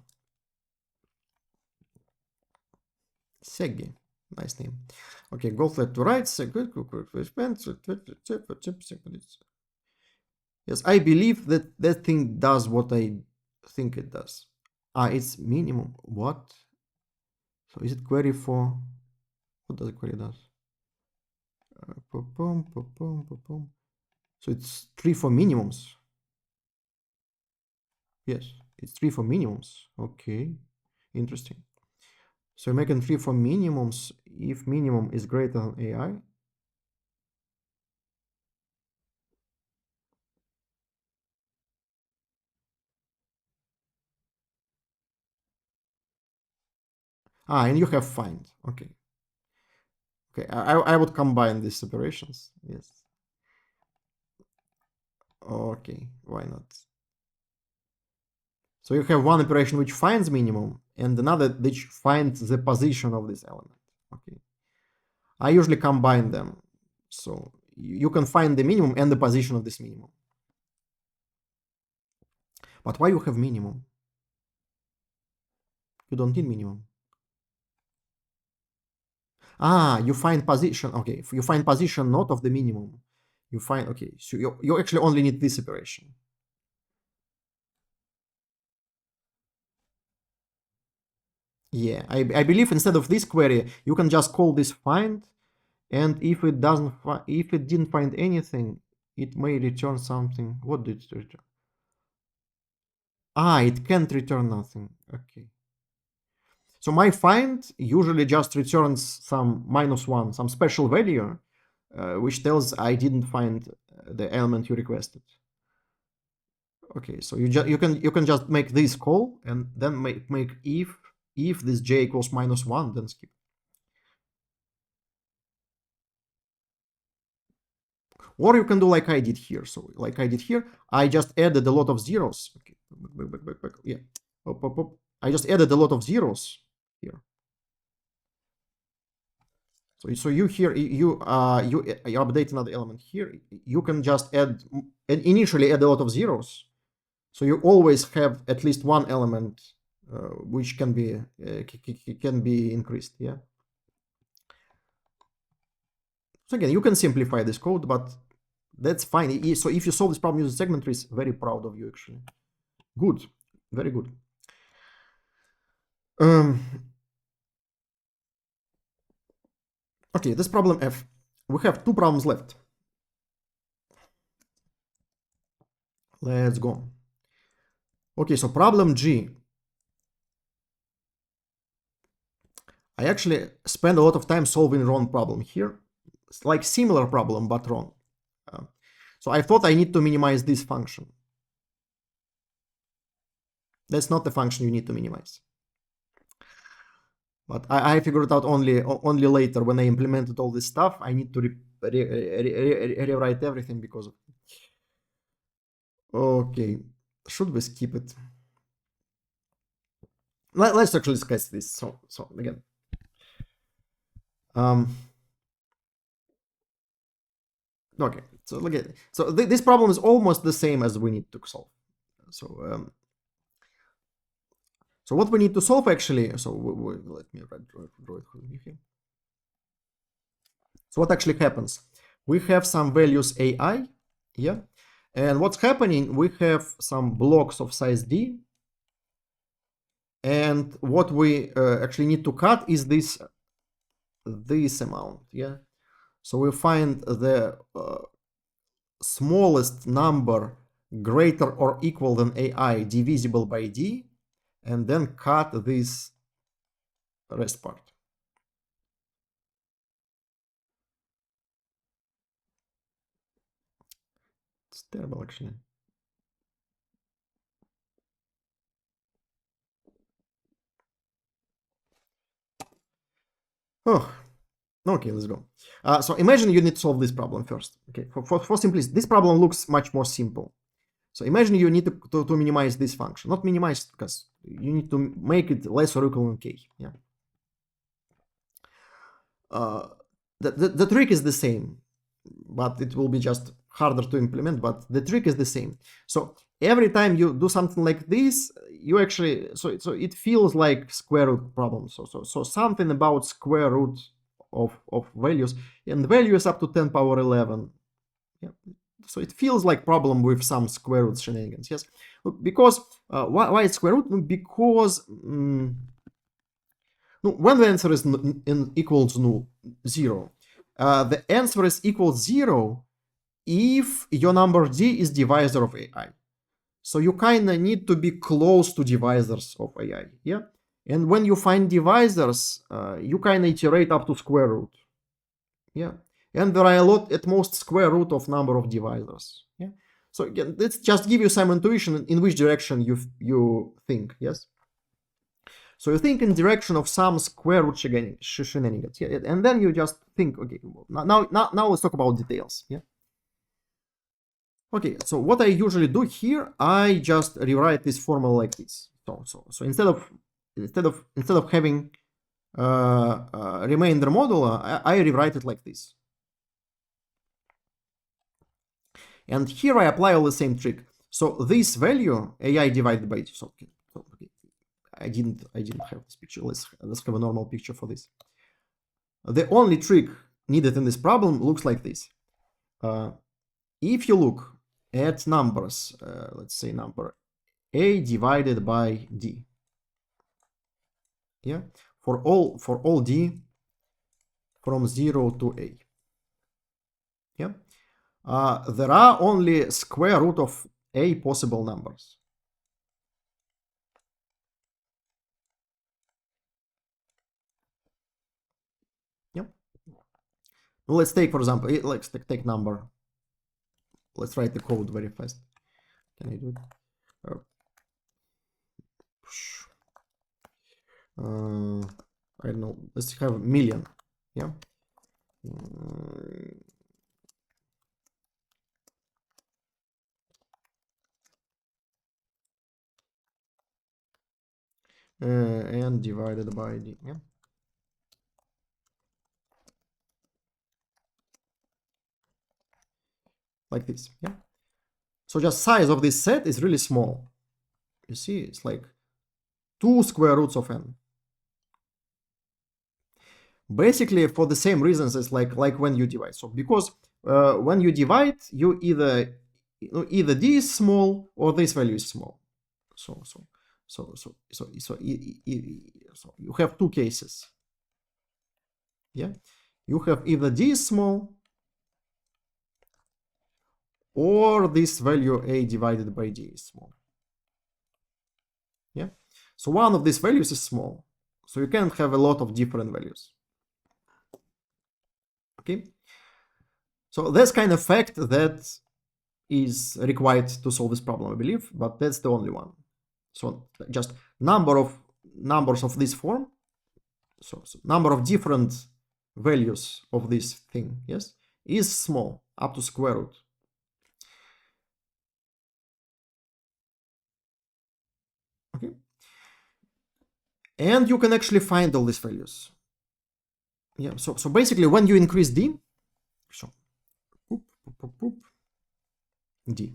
Seggy. Nice name. Okay, go left to right. Yes, I believe that that thing does what I think it does. It's minimum. What? So is it query for, what does the query does? So it's 3 for minimums. Yes, it's 3 for minimums. Okay, interesting. So making 3 for minimums if minimum is greater than AI. And you have find. Okay. Okay, I would combine these operations. Yes. Okay, why not? So you have one operation which finds minimum and another which finds the position of this element. Okay. I usually combine them. So you can find the minimum and the position of this minimum. But why you have minimum? You don't need minimum. You find position. Okay, you find position not of the minimum. You find, okay, so you actually only need this operation. Yeah, I believe instead of this query, you can just call this find, and if it doesn't, if it didn't find anything, it may return something. What did it return? It can't return nothing. Okay. So my find usually just returns some -1, some special value, which tells I didn't find the element you requested. Okay, so you can just make this call and then make if this j equals -1, then skip. Or you can do like I did here. So like I did here, I just added a lot of zeros. Okay, back. Yeah, up. I just added a lot of zeros here. So you here you update another element here. You can just add and initially add a lot of zeros. So you always have at least one element which can be increased. Yeah. So again, you can simplify this code, but that's fine. So if you solve this problem using segment trees, very proud of you actually. Good, very good. Okay, this problem F. We have 2 problems left. Let's go. Okay, so problem G. I actually spend a lot of time solving wrong problem here. It's like similar problem, but wrong. So I thought I need to minimize this function. That's not the function you need to minimize. But I figured it out only later when I implemented all this stuff. I need to rewrite everything because of. Okay, should we skip it? Let's actually discuss this. So again, okay. So look at so this problem is almost the same as we need to solve. So what we need to solve actually. So let me draw it here. So what actually happens? We have some values AI, yeah, and what's happening? We have some blocks of size d, and what we actually need to cut is this amount, yeah. So we find the smallest number greater or equal than AI divisible by d, and then cut this rest part. It's terrible actually. Oh, okay, let's go. So imagine you need to solve this problem first. Okay, for simplicity, this problem looks much more simple. So imagine you need to minimize this function. Not minimize because you need to make it less or equal than k. Yeah. The trick is the same, but it will be just harder to implement, but the trick is the same. So every time you do something like this, you actually, so it feels like square root problem. So something about square root of values, and the value is up to 10 power 11. Yeah. So it feels like problem with some square root shenanigans. Yes, because why it's square root? Because when the answer is equals null, 0, the answer is equals 0 if your number d is divisor of AI. So you kind of need to be close to divisors of AI, yeah? And when you find divisors, you kind of iterate up to square root, yeah? And there are a lot, at most, square root of number of divisors, yeah? So again, let's just give you some intuition in which direction you think, yes? So you think in direction of some square root shenanigans, yeah? And then you just think, okay, now let's talk about details, yeah? Okay, so what I usually do here, I just rewrite this formula like this. So instead of having remainder modulo, I rewrite it like this. And here I apply all the same trick. So this value AI divided by d. So, okay. I didn't have this picture. Let's have a normal picture for this. The only trick needed in this problem looks like this. If you look at numbers, let's say number a divided by d, yeah, for all d from 0 to a, yeah, there are only square root of a possible numbers. Yeah. Well, let's take, for example, let's take number. Let's write the code very fast. Can I do it? I don't know. Let's have a million. Yeah. And divided by d. Yeah. Like this. Yeah. So just size of this set is really small. You see, it's like 2 square roots of n. Basically, for the same reasons as like when you divide. So because when you divide, you either d is small or this value is small. So you have two cases. Yeah, you have either d is small or this value a divided by d is small. Yeah, so one of these values is small, so you can have a lot of different values. Okay, so that's kind of fact that is required to solve this problem, I believe, but that's the only one. So just numbers of this form, so number of different values of this thing, yes, is small, up to square root. Okay, and you can actually find all these values. Yeah, so basically when you increase d, so d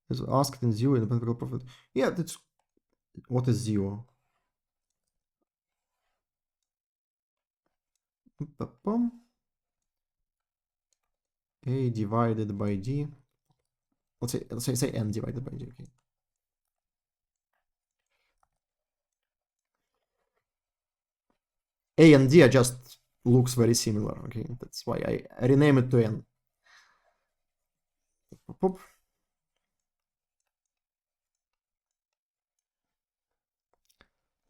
is asked in 0 independent profit. Yeah, that's what is 0. A divided by d. Let's say n divided by d. Okay. A and d just looks very similar. Okay, that's why I rename it to n.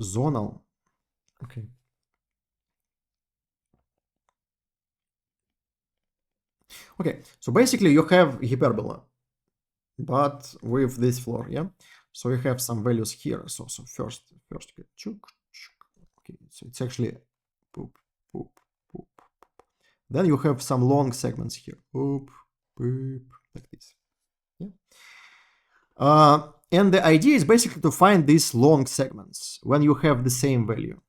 Zonal. Okay. Okay, so basically you have hyperbola, but with this floor, yeah. So you have some values here. So first chuk. Okay, so it's actually poop. Then you have some long segments here. Poop, like this. Yeah. And the idea is basically to find these long segments when you have the same value.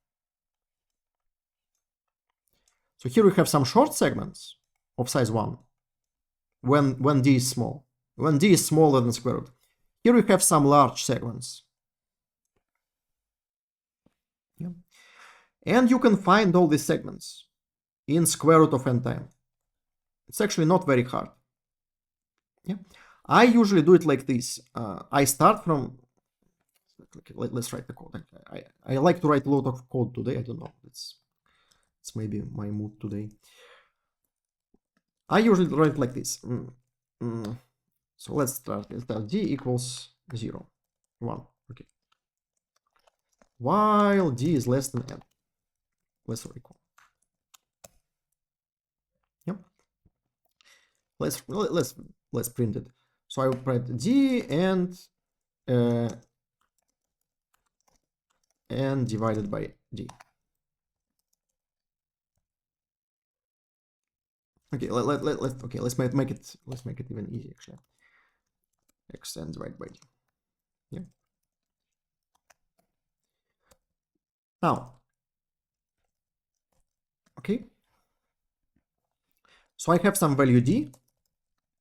So here we have some short segments of size 1 when d is small. When d is smaller than square root. Here we have some large segments. Yeah. And you can find all these segments in square root of n time. It's actually not very hard. Yeah, I usually do it like this. I start from. Let's write the code. I like to write a lot of code today. I don't know. It's maybe my mood today. I usually write like this. So let's start. D equals 0, 1. Okay. While d is less than n, less or equal. Yep. Let's print it. So I will print d and divided by d. Okay, let's make it even easier actually. X and divided by d. Yeah. Now, okay. So I have some value d,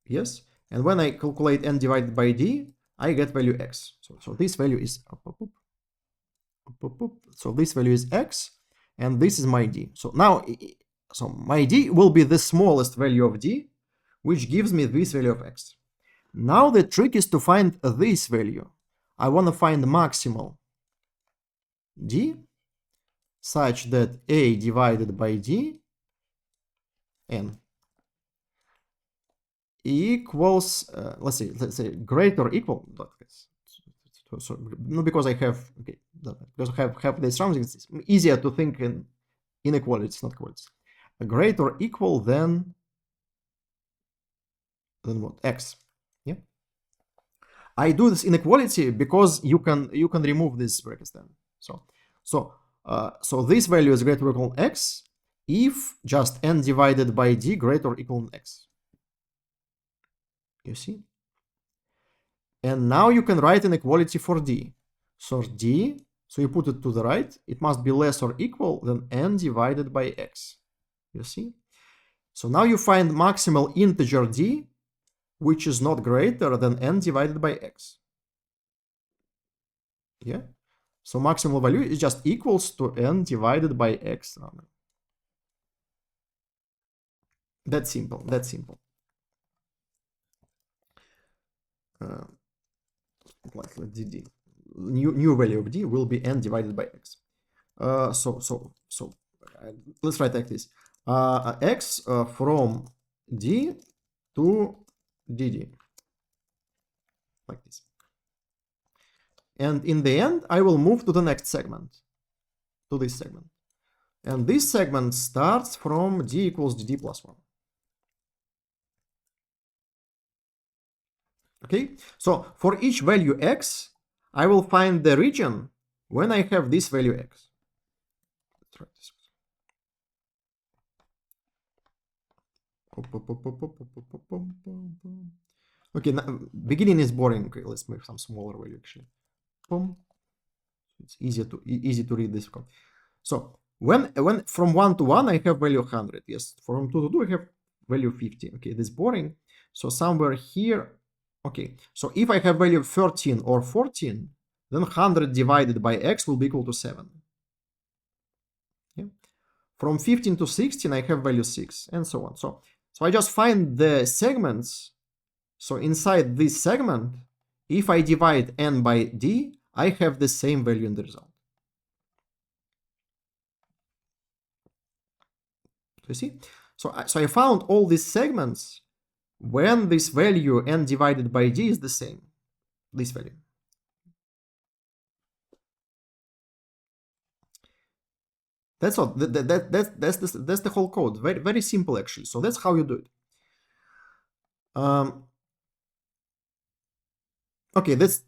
yes, and when I calculate n divided by d, I get value x. So this value is so this value is x, and this is my d. So now, so my d will be the smallest value of d, which gives me this value of x. Now the trick is to find this value. I want to find maximal d such that a divided by d n equals, let's say greater or equal. So no, because I have, okay, because I have these surroundings, it's easier to think in inequalities, not equalities. Greater or equal than what? X. Yeah. I do this inequality because you can remove these brackets then. So this value is greater or equal to x if just n divided by d greater or equal to x. You see? And now you can write an equality for d. So d, so you put it to the right, it must be less or equal than n divided by x. You see? So now you find maximal integer d, which is not greater than n divided by x. Yeah? So maximal value is just equals to n divided by x. That's simple. That's simple. Like dd. New value of d will be n divided by x. So let's write like this. X from d to dd. Like this. And in the end, I will move to the next segment, to this segment. And this segment starts from d equals dd plus 1. Okay, so for each value x, I will find the region when I have this value x. Let's try this. Okay, now, beginning is boring. Okay, let's make some smaller value actually. It's easy to read this code. So when from 1 to 1 I have value 100. Yes, from 2 to 2 I have value 50. Okay, this is boring. So somewhere here, okay, so if I have value 13 or 14, then 100 divided by x will be equal to 7. Yeah. From 15 to 16 I have value 6, and so on. So I just find the segments. So inside this segment, if I divide n by d, I have the same value in the result. You see? So I found all these segments when this value n divided by d is the same, this value. That's all. That's the whole code. Very, very simple actually. So that's how you do it. Okay, that's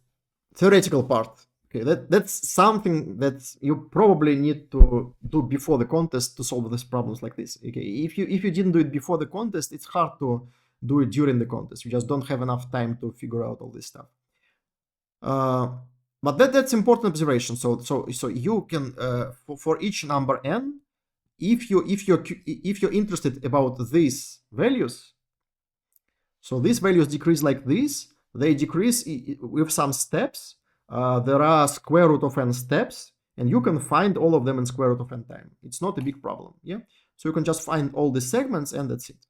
theoretical part. Okay, that's something that you probably need to do before the contest to solve these problems like this. Okay, if you didn't do it before the contest, it's hard to do it during the contest. You just don't have enough time to figure out all this stuff. But that's important observation. So you can for each number n, if you're interested about these values, so these values decrease like this. They decrease with some steps. There are square root of n steps, and you can find all of them in square root of n time. It's not a big problem. Yeah. So you can just find all the segments and that's it.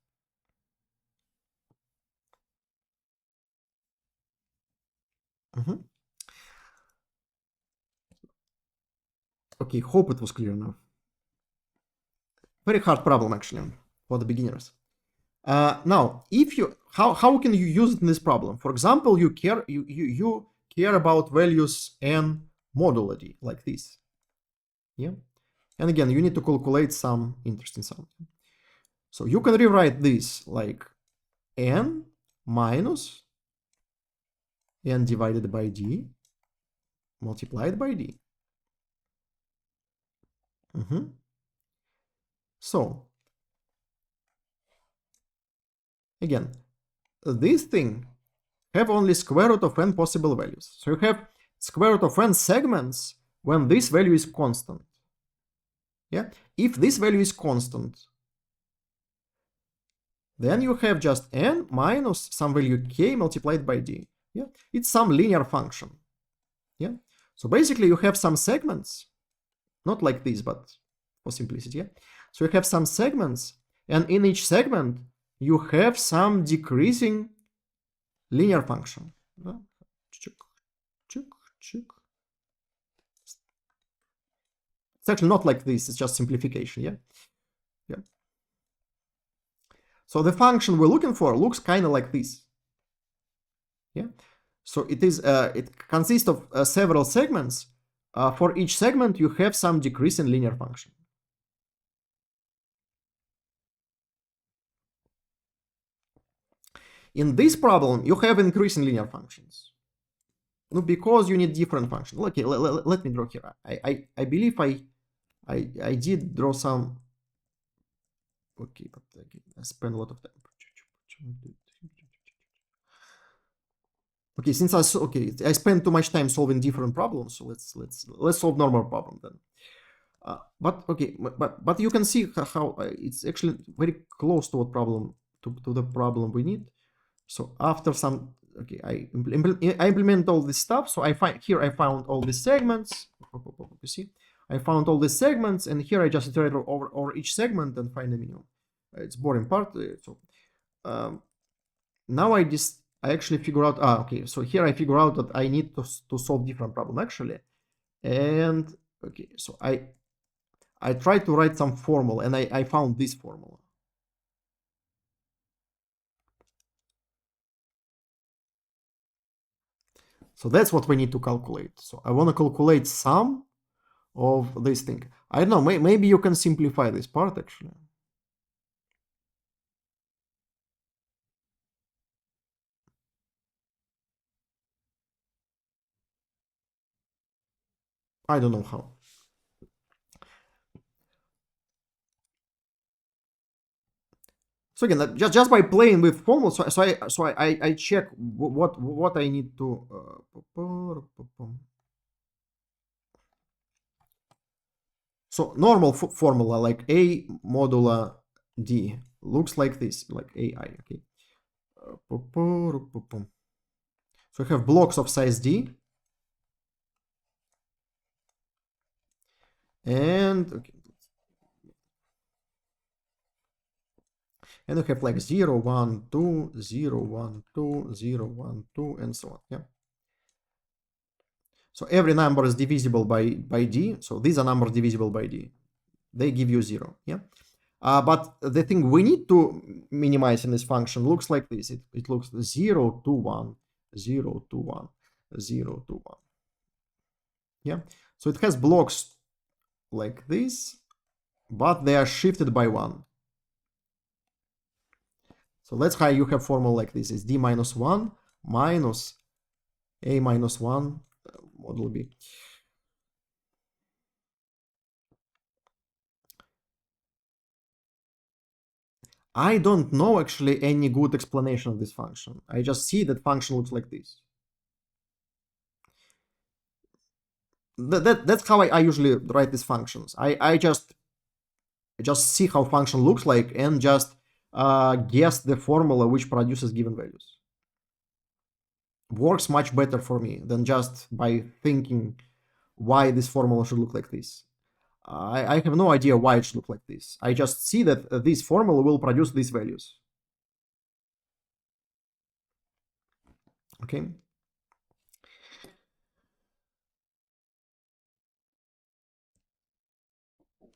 Okay, hope it was clear now. Very hard problem actually for the beginners. Now, if you how can you use it in this problem? For example, you care about values n modulo d like this. Yeah, and again, you need to calculate some interesting something. So you can rewrite this like n minus n divided by d multiplied by d. So again, this thing have only square root of n possible values. So you have square root of n segments when this value is constant. Yeah, if this value is constant, then you have just n minus some value k multiplied by d. Yeah, it's some linear function. Yeah, so basically you have some segments, not like this, but for simplicity. Yeah, so you have some segments, and in each segment you have some decreasing linear function. It's actually not like this, it's just simplification. Yeah. So the function we're looking for looks kind of like this. Yeah. So it consists of several segments. For each segment, you have some decrease in linear function. In this problem, you have increase in linear functions. Because you need different functions. Okay, let me draw here. I believe I did draw some. Okay, but I spent a lot of time. Okay, since I spent too much time solving different problems, so let's solve normal problem then. But you can see how it's actually very close to what problem to the problem we need. So after some I implement all this stuff. So I found all the segments. You see, I found all the segments, and here I just iterate over each segment and find the minimum. It's boring part. So now I actually figure out. Okay. So here I figure out that I need to solve different problem actually, and okay. So I tried to write some formula, and I found this formula. So that's what we need to calculate. So I want to calculate sum of this thing. I don't know, maybe you can simplify this part actually. I don't know how. So again, just by playing with formulas, so I check what I need to. So normal formula like a modulo d looks like this, like ai. Okay. So we have blocks of size d, and okay. And we have like 0, 1, 2, 0, 1, 2, 0, 1, 2, and so on. Yeah. So every number is divisible by d. So these are numbers divisible by d. They give you 0. Yeah. But the thing we need to minimize in this function looks like this. It looks 0, 2, 1, 0, 2, 1, 0, 2, 1. Yeah. So it has blocks like this, but they are shifted by 1. So that's how you have formula like this. It's d minus 1 minus a minus 1 modulo b. I don't know actually any good explanation of this function. I just see that function looks like this. That's how I usually write these functions. I just see how function looks like and just guess the formula which produces given values. Works much better for me than just by thinking why this formula should look like this. I have no idea why it should look like this. I just see that this formula will produce these values. Okay.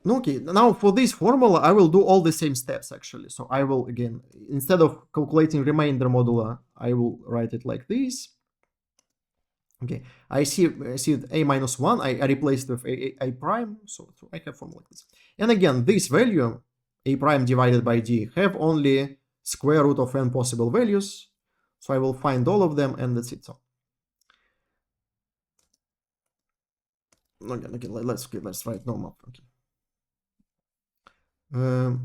Okay, now for this formula, I will do all the same steps actually. So I will, again, instead of calculating remainder modulo, I will write it like this. Okay, I see a minus 1, I replaced with a prime, so I have formula like this. And again, this value, a prime divided by d, have only square root of n possible values. So I will find all of them, and that's it. So okay, let's write normal. Okay.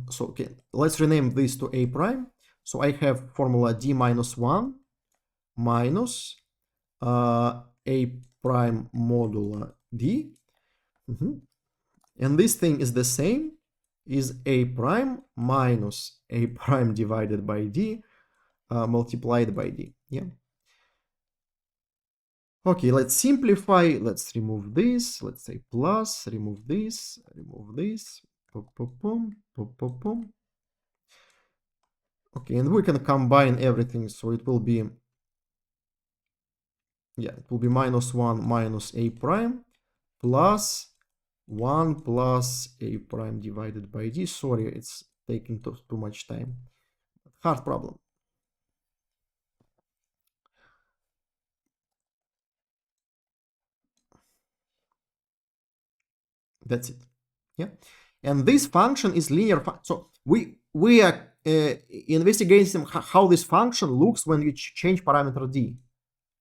So okay, let's rename this to a prime. So I have formula d minus 1 minus a prime modulo d. And this thing is the same, is a prime minus a prime divided by d multiplied by d. Yeah. Okay, let's simplify. Let's remove this. Let's say plus, remove this, remove this. Okay, and we can combine everything, so it will be, yeah, it will be minus 1 minus a prime plus 1 plus a prime divided by d. Sorry, it's taking too much time. Hard problem. That's it. Yeah, and this function is linear. So we are investigating how this function looks when you change parameter d.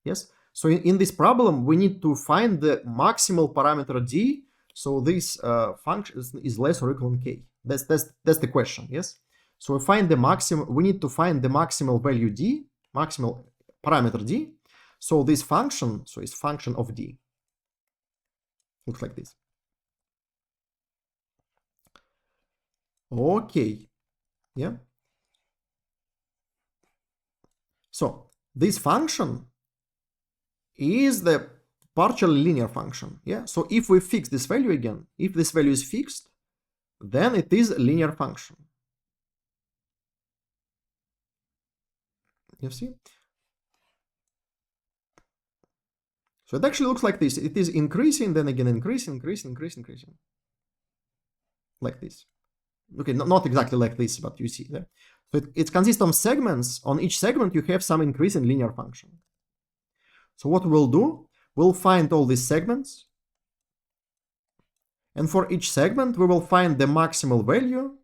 Yes. So in this problem, we need to find the maximal parameter d. So this function is less or equal to k. That's the question. Yes. So we find the maximum. We need to find the maximal value d, maximal parameter d. So this function, so it's function of d. Looks like this. Okay. Yeah. So this function is the partially linear function. Yeah. So if we fix this value again, if this value is fixed, then it is a linear function. You see? So it actually looks like this. It is increasing, then again increasing. Like this. Okay, not exactly like this, but you see there. So it consists of segments. On each segment, you have some increase in linear function. So what we'll do, we'll find all these segments. And for each segment, we will find the maximal value.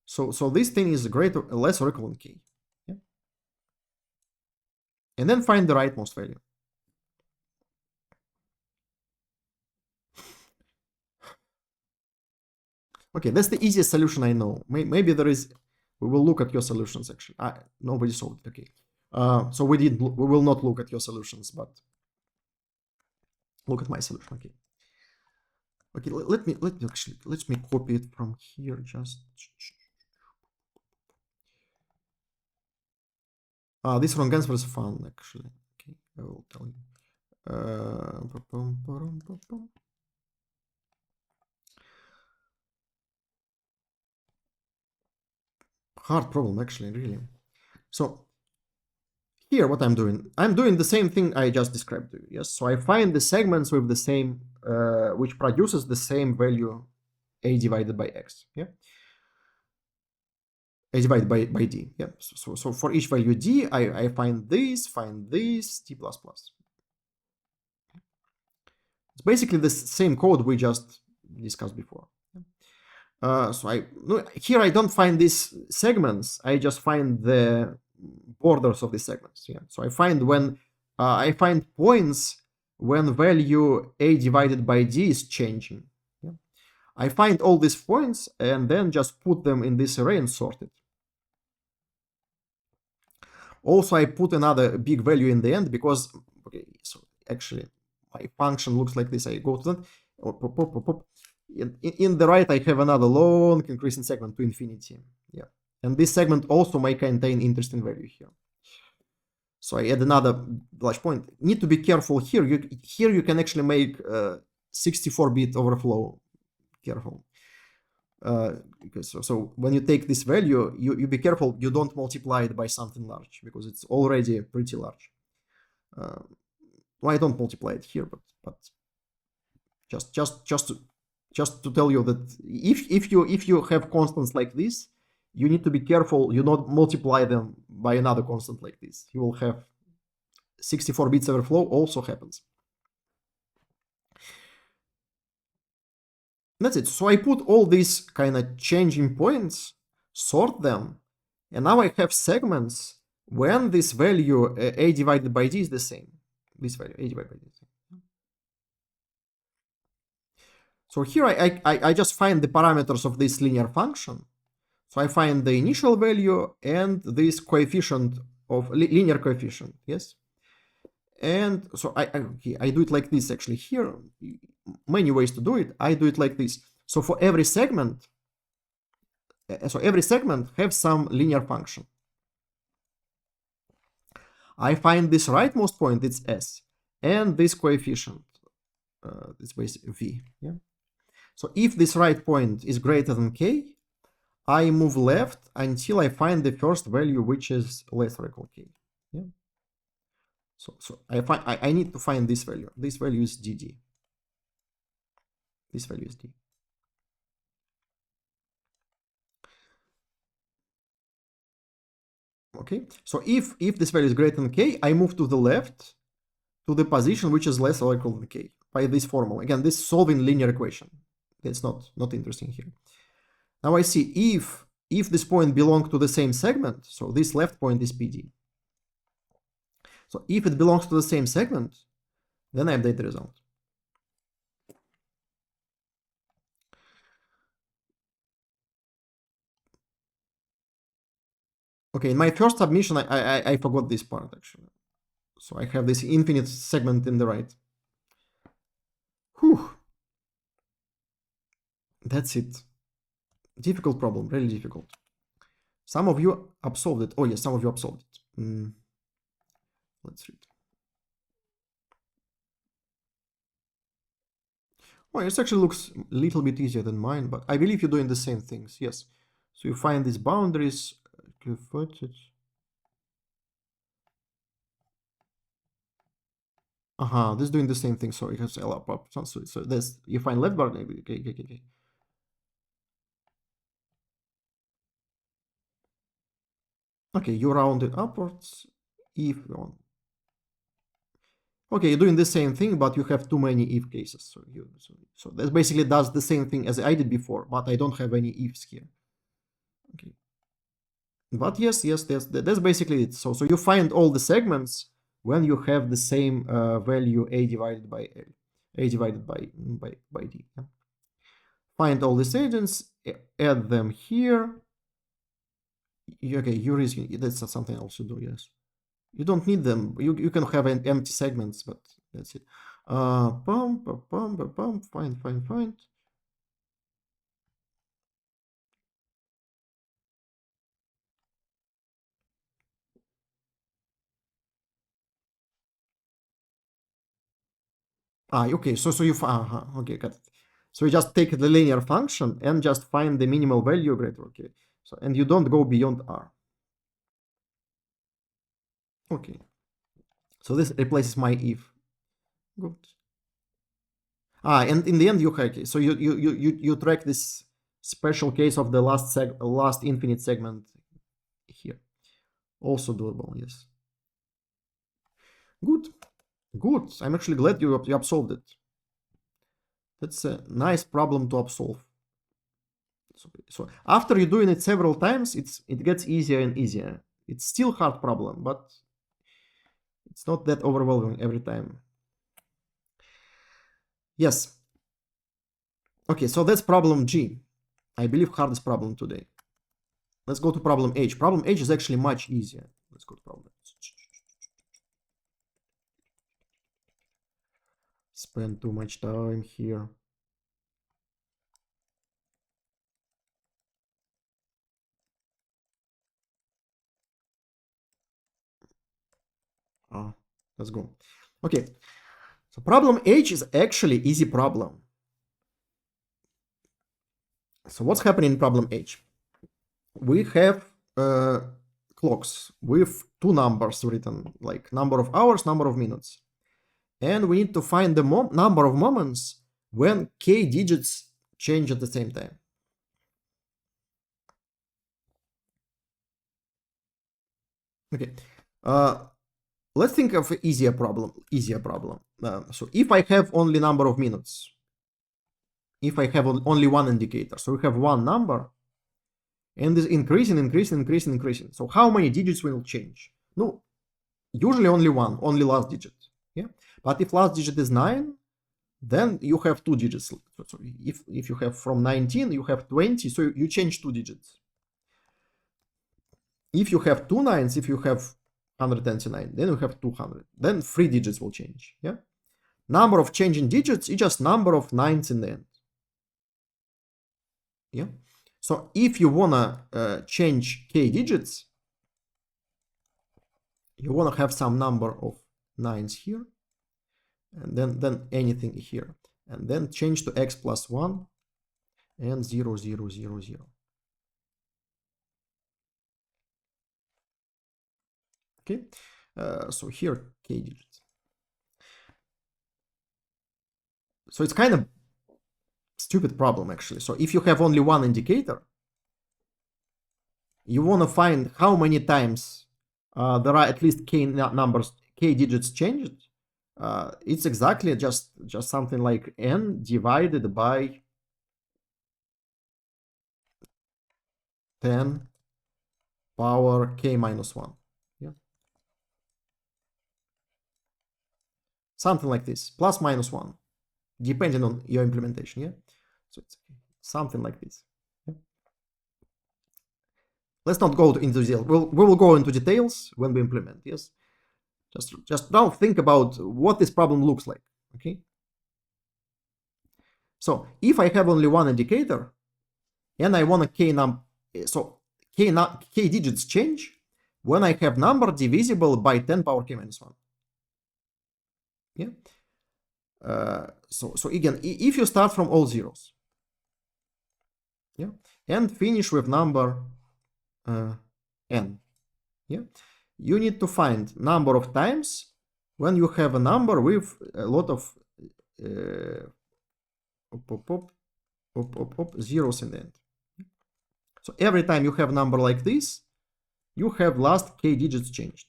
So this thing is greater, less or equal to k. Yeah? And then find the rightmost value. Okay, that's the easiest solution I know. Maybe there is, we will look at your solutions actually. Nobody solved it, okay. So we will not look at your solutions, but look at my solution, okay. Okay, let me copy it from here, just. This wrong answer is fun, actually. Okay, I will tell you. Hard problem, actually, really. So here, what I'm doing the same thing I just described to you. Yes, so I find the segments with the same, which produces the same value, a divided by x. Yeah, a divided by d. Yeah. So for each value d, I find this, t plus plus. It's basically the same code we just discussed before. So here I don't find these segments. I just find the borders of the segments. Yeah. So I find when I find points when value a divided by d is changing. Yeah. I find all these points and then just put them in this array and sort it. Also, I put another big value in the end because, okay, so actually my function looks like this. I go to that. In the right, I have another long increasing segment to infinity. Yeah. And this segment also may contain interesting value here. So I add another large point. Need to be careful here. Here you can actually make 64-bit overflow. careful. Because so when you take this value, you be careful you don't multiply it by something large, because it's already pretty large. Well, I don't multiply it here, but just to tell you that if you have constants like this, you need to be careful you not multiply them by another constant like this. You will have 64 bits overflow also happens. That's it. So I put all these kind of changing points, sort them, and now I have segments when this value a divided by d is the same. This value a divided by d. So here I just find the parameters of this linear function. So I find the initial value and this coefficient of linear coefficient, yes? And so I do it like this actually here. Many ways to do it. I do it like this. So for every segment, have some linear function. I find this rightmost point, it's s, and this coefficient, this base v. Yeah. So if this right point is greater than k, I move left until I find the first value which is less or equal k. Yeah. So I need to find this value. This value is dd. This value is d. Okay. So if this value is greater than k, I move to the left to the position which is less or equal than k by this formula. Again, this is solving linear equation. That's not interesting here. Now I see if this point belongs to the same segment, so this left point is PD. So if it belongs to the same segment, then I update the result. Okay, in my first submission, I forgot this part actually. So I have this infinite segment in the right. Whew. That's it. Difficult problem, really difficult. Some of you solved it. Oh yes, some of you solved it. Let's read. Oh, it actually looks a little bit easier than mine, but I believe you're doing the same things. Yes. So you find these boundaries. This is doing the same thing. So it has L up. So this you find left bar. Okay. Okay, you round it upwards if you want. Okay, you're doing the same thing, but you have too many if cases. So that basically does the same thing as I did before, but I don't have any ifs here. Okay. But yes, that's basically it. So you find all the segments when you have the same value a divided by l, a divided by d. Yeah? Find all these agents, add them here. Okay, you're using that's something else to do. Yes, you don't need them. You can have empty segments, but that's it. Find. Okay. So you okay, got it. So you just take the linear function and just find the minimal value greater. Okay. So and you don't go beyond r. Okay. So this replaces my if. Good. And in the end so you track this special case of the last infinite segment here. Also doable, yes. Good. I'm actually glad you solved it. That's a nice problem to solve. So after you're doing it several times, it gets easier and easier. It's still hard problem, but it's not that overwhelming every time. Yes. Okay, so that's problem G. I believe hardest problem today. Let's go to problem H. Problem H is actually much easier. Let's go to problem H. Spend too much time here. Let's go. Okay. So problem H is actually easy problem. So what's happening in problem H? We have clocks with two numbers written, like number of hours, number of minutes. And we need to find the number of moments when k digits change at the same time. Okay. Let's think of an easier problem. So if I have only number of minutes, if I have only one indicator, so we have one number, and this increasing. So how many digits will change? No, usually only one, only last digit. Yeah. But if last digit is 9, then you have two digits. So if you have from 19, you have 20, so you change two digits. If you have two nines, if you have 129, then you have 200. Then three digits will change. Yeah. Number of changing digits is just number of nines in the end. Yeah. So if you wanna change k digits, you wanna have some number of nines here, and then anything here, and then change to x plus 1 and 0, 0, 0, 0. Okay. So here k digits. So it's kind of stupid problem actually. So if you have only one indicator, you want to find how many times there are at least k numbers, k digits changed. It's exactly just something like n divided by 10 power k minus 1. Yeah. Something like this, plus minus 1, depending on your implementation. Yeah. So it's something like this. Yeah. Let's not go into detail. We will go into details when we implement. Yes. Just now think about what this problem looks like. Okay. So if I have only one indicator and I want a k digits change when I have number divisible by 10 power k minus 1. Yeah. So again, if you start from all zeros, yeah, and finish with number n, yeah, you need to find number of times when you have a number with a lot of zeros in the end. So every time you have a number like this, you have last k digits changed.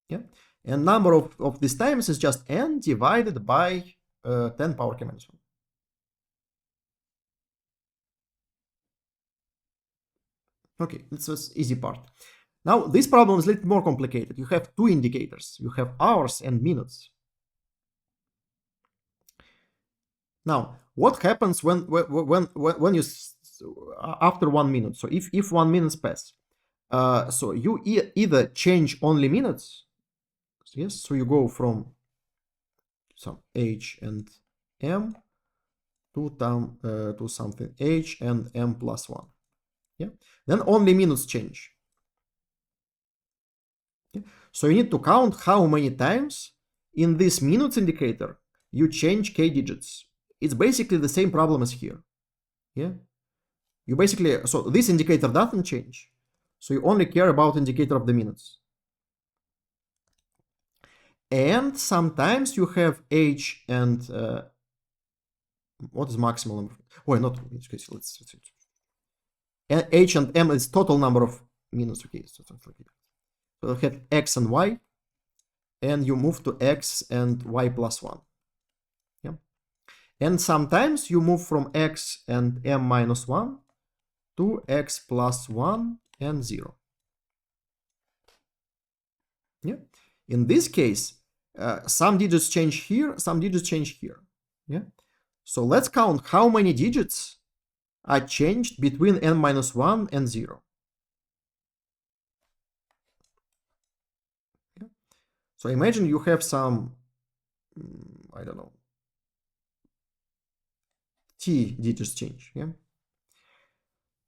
Yeah, and number of these times is just n divided by 10 power k minus 1. Okay, this was easy part. Now this problem is a little more complicated. You have two indicators. You have hours and minutes. Now, what happens when you after 1 minute? So if 1 minute pass, so you either change only minutes. Yes, so you go from some h and m to something h and m plus 1. Yeah, then only minutes change. Yeah? So you need to count how many times in this minutes indicator you change k digits. It's basically the same problem as here. Yeah, you basically, so this indicator doesn't change, so you only care about indicator of the minutes. And sometimes you have h and what is maximal number? Oh, not in this case. Let's h and m is total number of minutes. Okay, so you have x and y, and you move to x and y plus 1. Yeah, and sometimes you move from x and m minus 1 to x plus 1 and 0. Yeah, in this case, some digits change here, some digits change here. Yeah, so let's count how many digits are changed between n minus 1 and 0. Yeah. So imagine you have some, I don't know, t digits change. Yeah.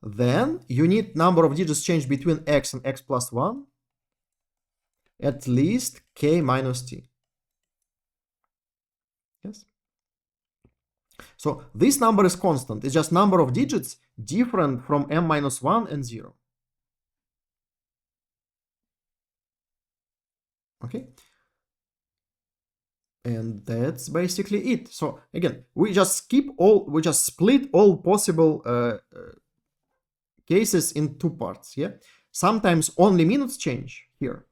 Then you need number of digits change between x and x plus 1 at least k minus t. Yes. So this number is constant. It's just number of digits different from m minus 1 and 0. Okay. And that's basically it. So again, we just split all possible cases in two parts. Yeah. Sometimes only minutes change here.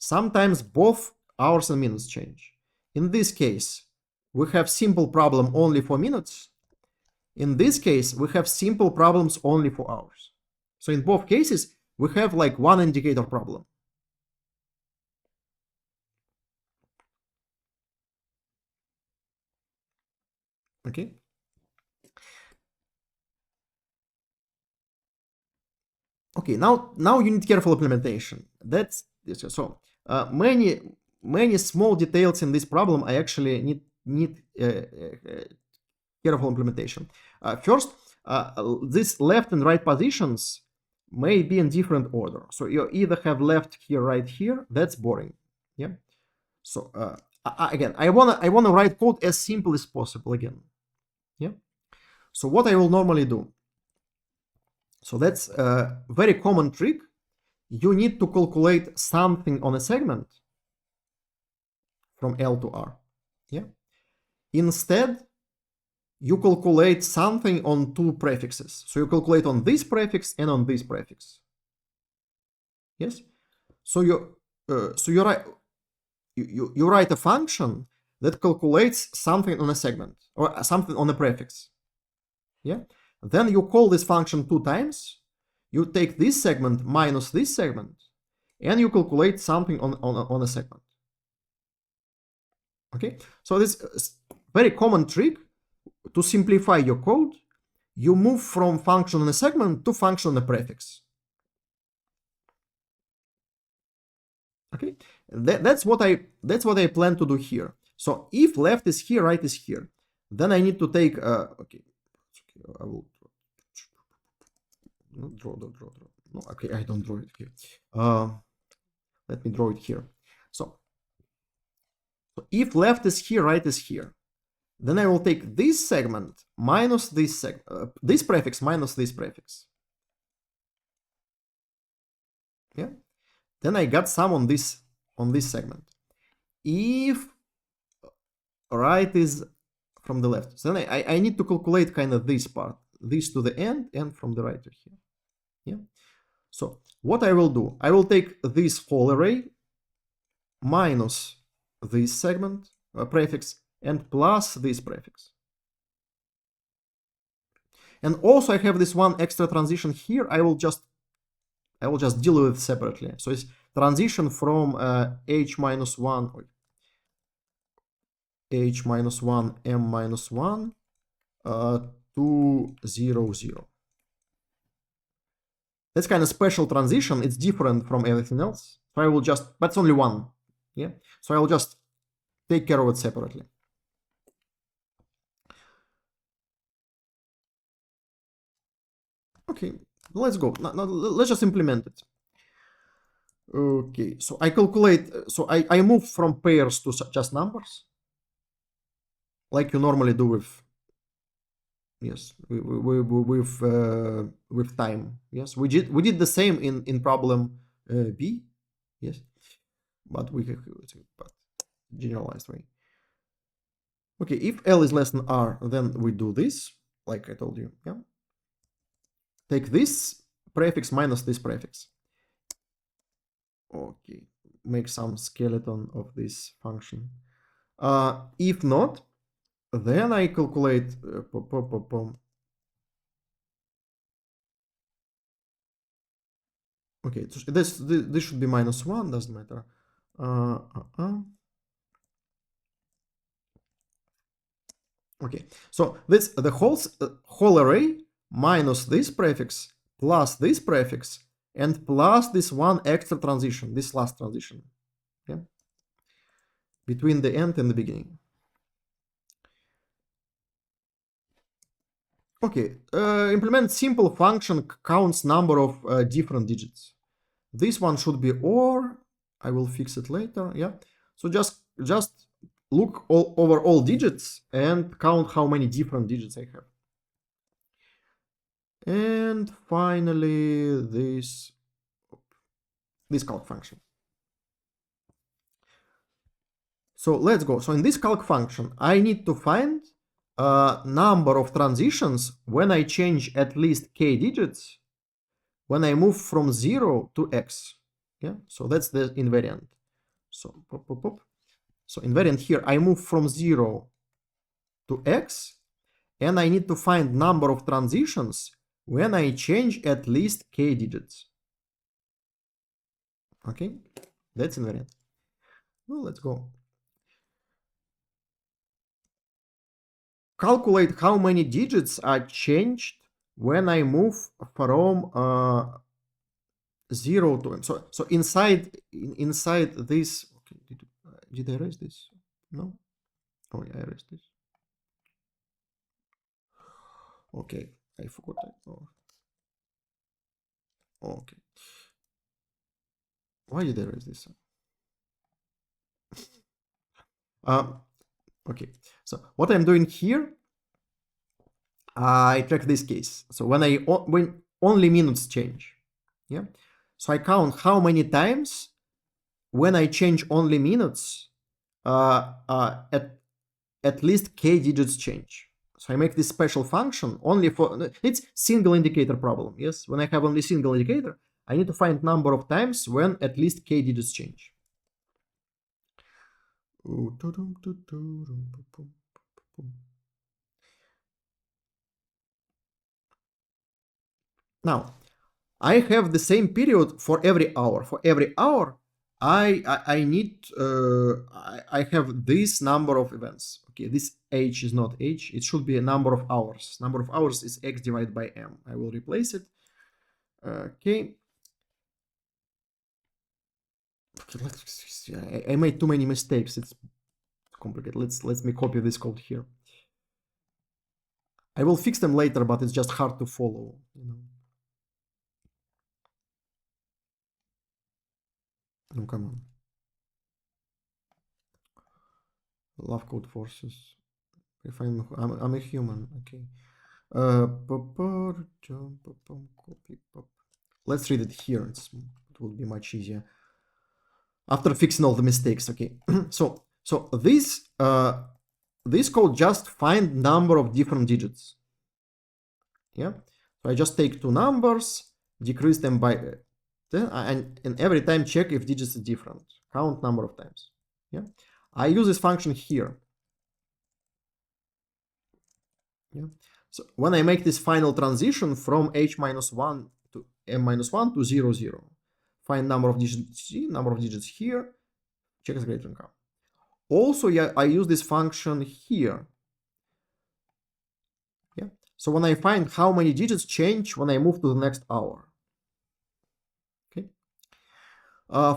Sometimes both hours and minutes change. In this case, we have simple problem only for minutes. In this case, we have simple problems only for hours. So in both cases, we have like one indicator problem. Okay. Okay, now you need careful implementation. That's so many small details in this problem. I actually need careful implementation. First, this left and right positions may be in different order. So you either have left here, right here. That's boring. Yeah. So again, I wanna write code as simple as possible again. Yeah. So what I will normally do. So that's a very common trick. You need to calculate something on a segment from L to R. Yeah. Instead, you calculate something on two prefixes. So you calculate on this prefix and on this prefix. Yes. So you write a function that calculates something on a segment or something on a prefix. Yeah. Then you call this function two times. You take this segment minus this segment, and you calculate something on a segment. Okay. So this is very common trick. To simplify your code, you move from function on a segment to function on a prefix. Okay, that's what I plan to do here. So if left is here, right is here, then I need to take okay, I will draw. No, okay, I don't draw it here. Let me draw it here. So if left is here, right is here, then I will take this segment minus this prefix minus this prefix. Yeah. Then I got some on this segment. If right is from the left, so then I need to calculate kind of this part, this to the end and from the right to here. Yeah. So what I will do, I will take this whole array minus this segment prefix and plus this prefix. And also I have this one extra transition here. I will just deal with it separately. So it's transition from h minus 1 m minus 1 to 0, 0. That's kind of special transition. It's different from everything else. So I will just, but it's only one. Yeah. So I will just take care of it separately. Okay, let's go. Now, let's just implement it. Okay, so I calculate, so I move from pairs to just numbers, like you normally do with, yes, with time. Yes, we did the same in problem B. Yes, but generalized way. Okay, if L is less than R, then we do this, like I told you. Yeah. Take this prefix minus this prefix. Okay, make some skeleton of this function. If not, then I calculate okay, this should be minus 1, doesn't matter. Okay, so the whole array minus this prefix plus this prefix and plus this one extra transition, this last transition, yeah, between the end and the beginning. Okay, implement simple function counts number of different digits. This one should be OR. I will fix it later. Yeah. So just look over all digits and count how many different digits I have. And finally, this calc function. So let's go. So in this calc function, I need to find a number of transitions when I change at least k digits when I move from 0 to x. Yeah, so that's the invariant. So pop, pop, pop. So invariant here, I move from 0 to x, and I need to find number of transitions when I change at least k digits. Okay, that's invariant. Well, let's go. Calculate how many digits are changed when I move from 0 to m. So inside this, okay, did I erase this? No. Oh, yeah, I erased this. Okay, I forgot that. Oh. Okay. Why did I erase this? Okay. So what I'm doing here, I track this case. So when only minutes change, yeah. So I count how many times when I change only minutes, at least k digits change. So I make this special function only for, it's single indicator problem. Yes, when I have only single indicator, I need to find number of times when at least k digits change. Now, I have the same period for every hour. For every hour, I need I have this number of events. Okay, this h is not h. It should be a number of hours. Number of hours is x divided by m. I will replace it. Okay. I made too many mistakes. It's complicated. Let me copy this code here. I will fix them later, but it's just hard to follow. You know. Oh, come on. Love code forces. If I'm a human. Okay. Let's read it here. It will be much easier after fixing all the mistakes. Okay. so this code just find number of different digits. Yeah. So I just take two numbers, decrease them by and every time check if digits is different. Count number of times. Yeah. I use this function here. Yeah. So when I make this final transition from h-1 to m-1 to 0, 0, find number of digits here, check is greater than count. Also, yeah, I use this function here. Yeah. So when I find how many digits change when I move to the next hour. Okay.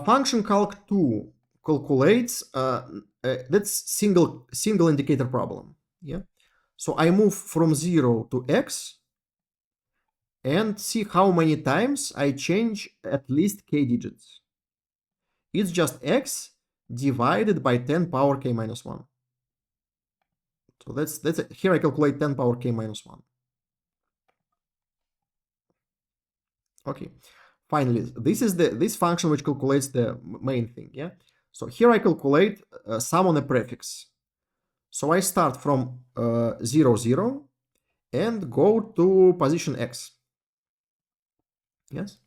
Function calc2 calculates that's single indicator problem. Yeah. So I move from 0 to x and see how many times I change at least k digits. It's just x divided by 10 power k minus 1. So that's it. Here I calculate 10 power k minus 1. Okay. Finally, this function which calculates the main thing. Yeah. So here I calculate sum on a prefix. So I start from 0, 0 and go to position x. Yes.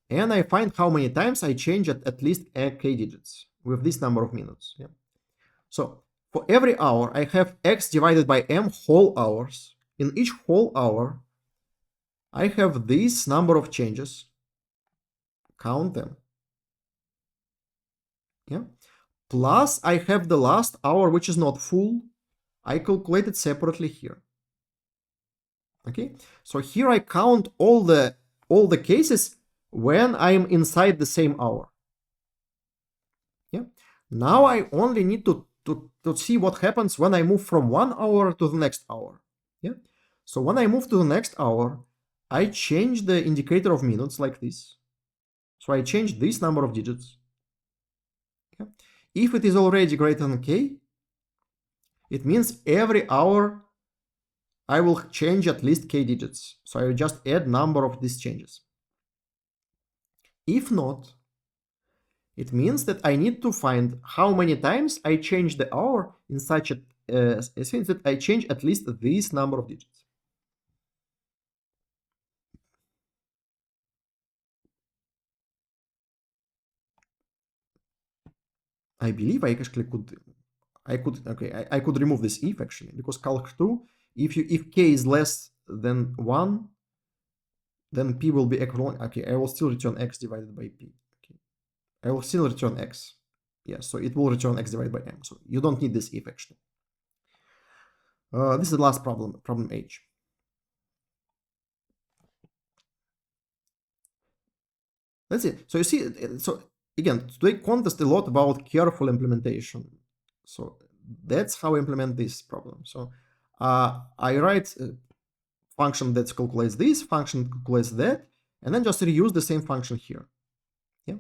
And I find how many times I change at least k digits with this number of minutes. Yeah. So for every hour, I have x divided by m whole hours. In each whole hour, I have this number of changes. Count them. Yeah. Plus, I have the last hour, which is not full. I calculate it separately here. Okay. So here I count all the cases when I am inside the same hour. Yeah. Now I only need to see what happens when I move from 1 hour to the next hour. Yeah. So when I move to the next hour, I change the indicator of minutes like this. So I change this number of digits. Yeah. If it is already greater than k, It means every hour I will change at least k digits. So I will just add number of these changes. If not, it means that I need to find how many times I change the hour in such a sense that I change at least this number of digits. I believe I actually I could remove this if actually, because calc2, if k is less than 1, then p will be equivalent. Okay, I will still return x divided by p. Okay, I will still return x. Yeah, so it will return x divided by m. So you don't need this if actually. This is the last problem, problem H. That's it. So you see, so again, today contest a lot about careful implementation. So that's how I implement this problem. So I write a function that calculates this, function calculates that, and then just reuse the same function here. Yeah.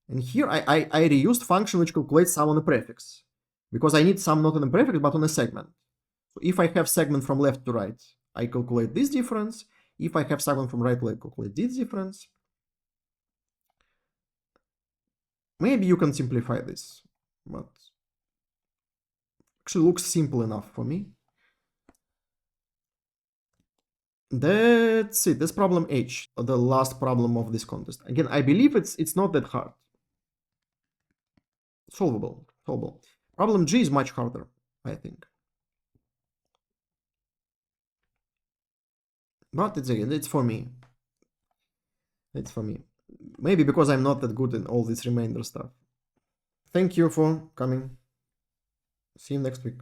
And here I reused function which calculates sum on a prefix, because I need sum not on a prefix but on a segment. So if I have segment from left to right, I calculate this difference. If I have segment from right to left, calculate this difference. Maybe you can simplify this, but actually looks simple enough for me. That's it. That's problem H, the last problem of this contest. Again, I believe it's not that hard. Solvable. Problem G is much harder, I think. But it's for me. It's for me. Maybe because I'm not that good in all this remainder stuff. Thank you for coming. See you next week.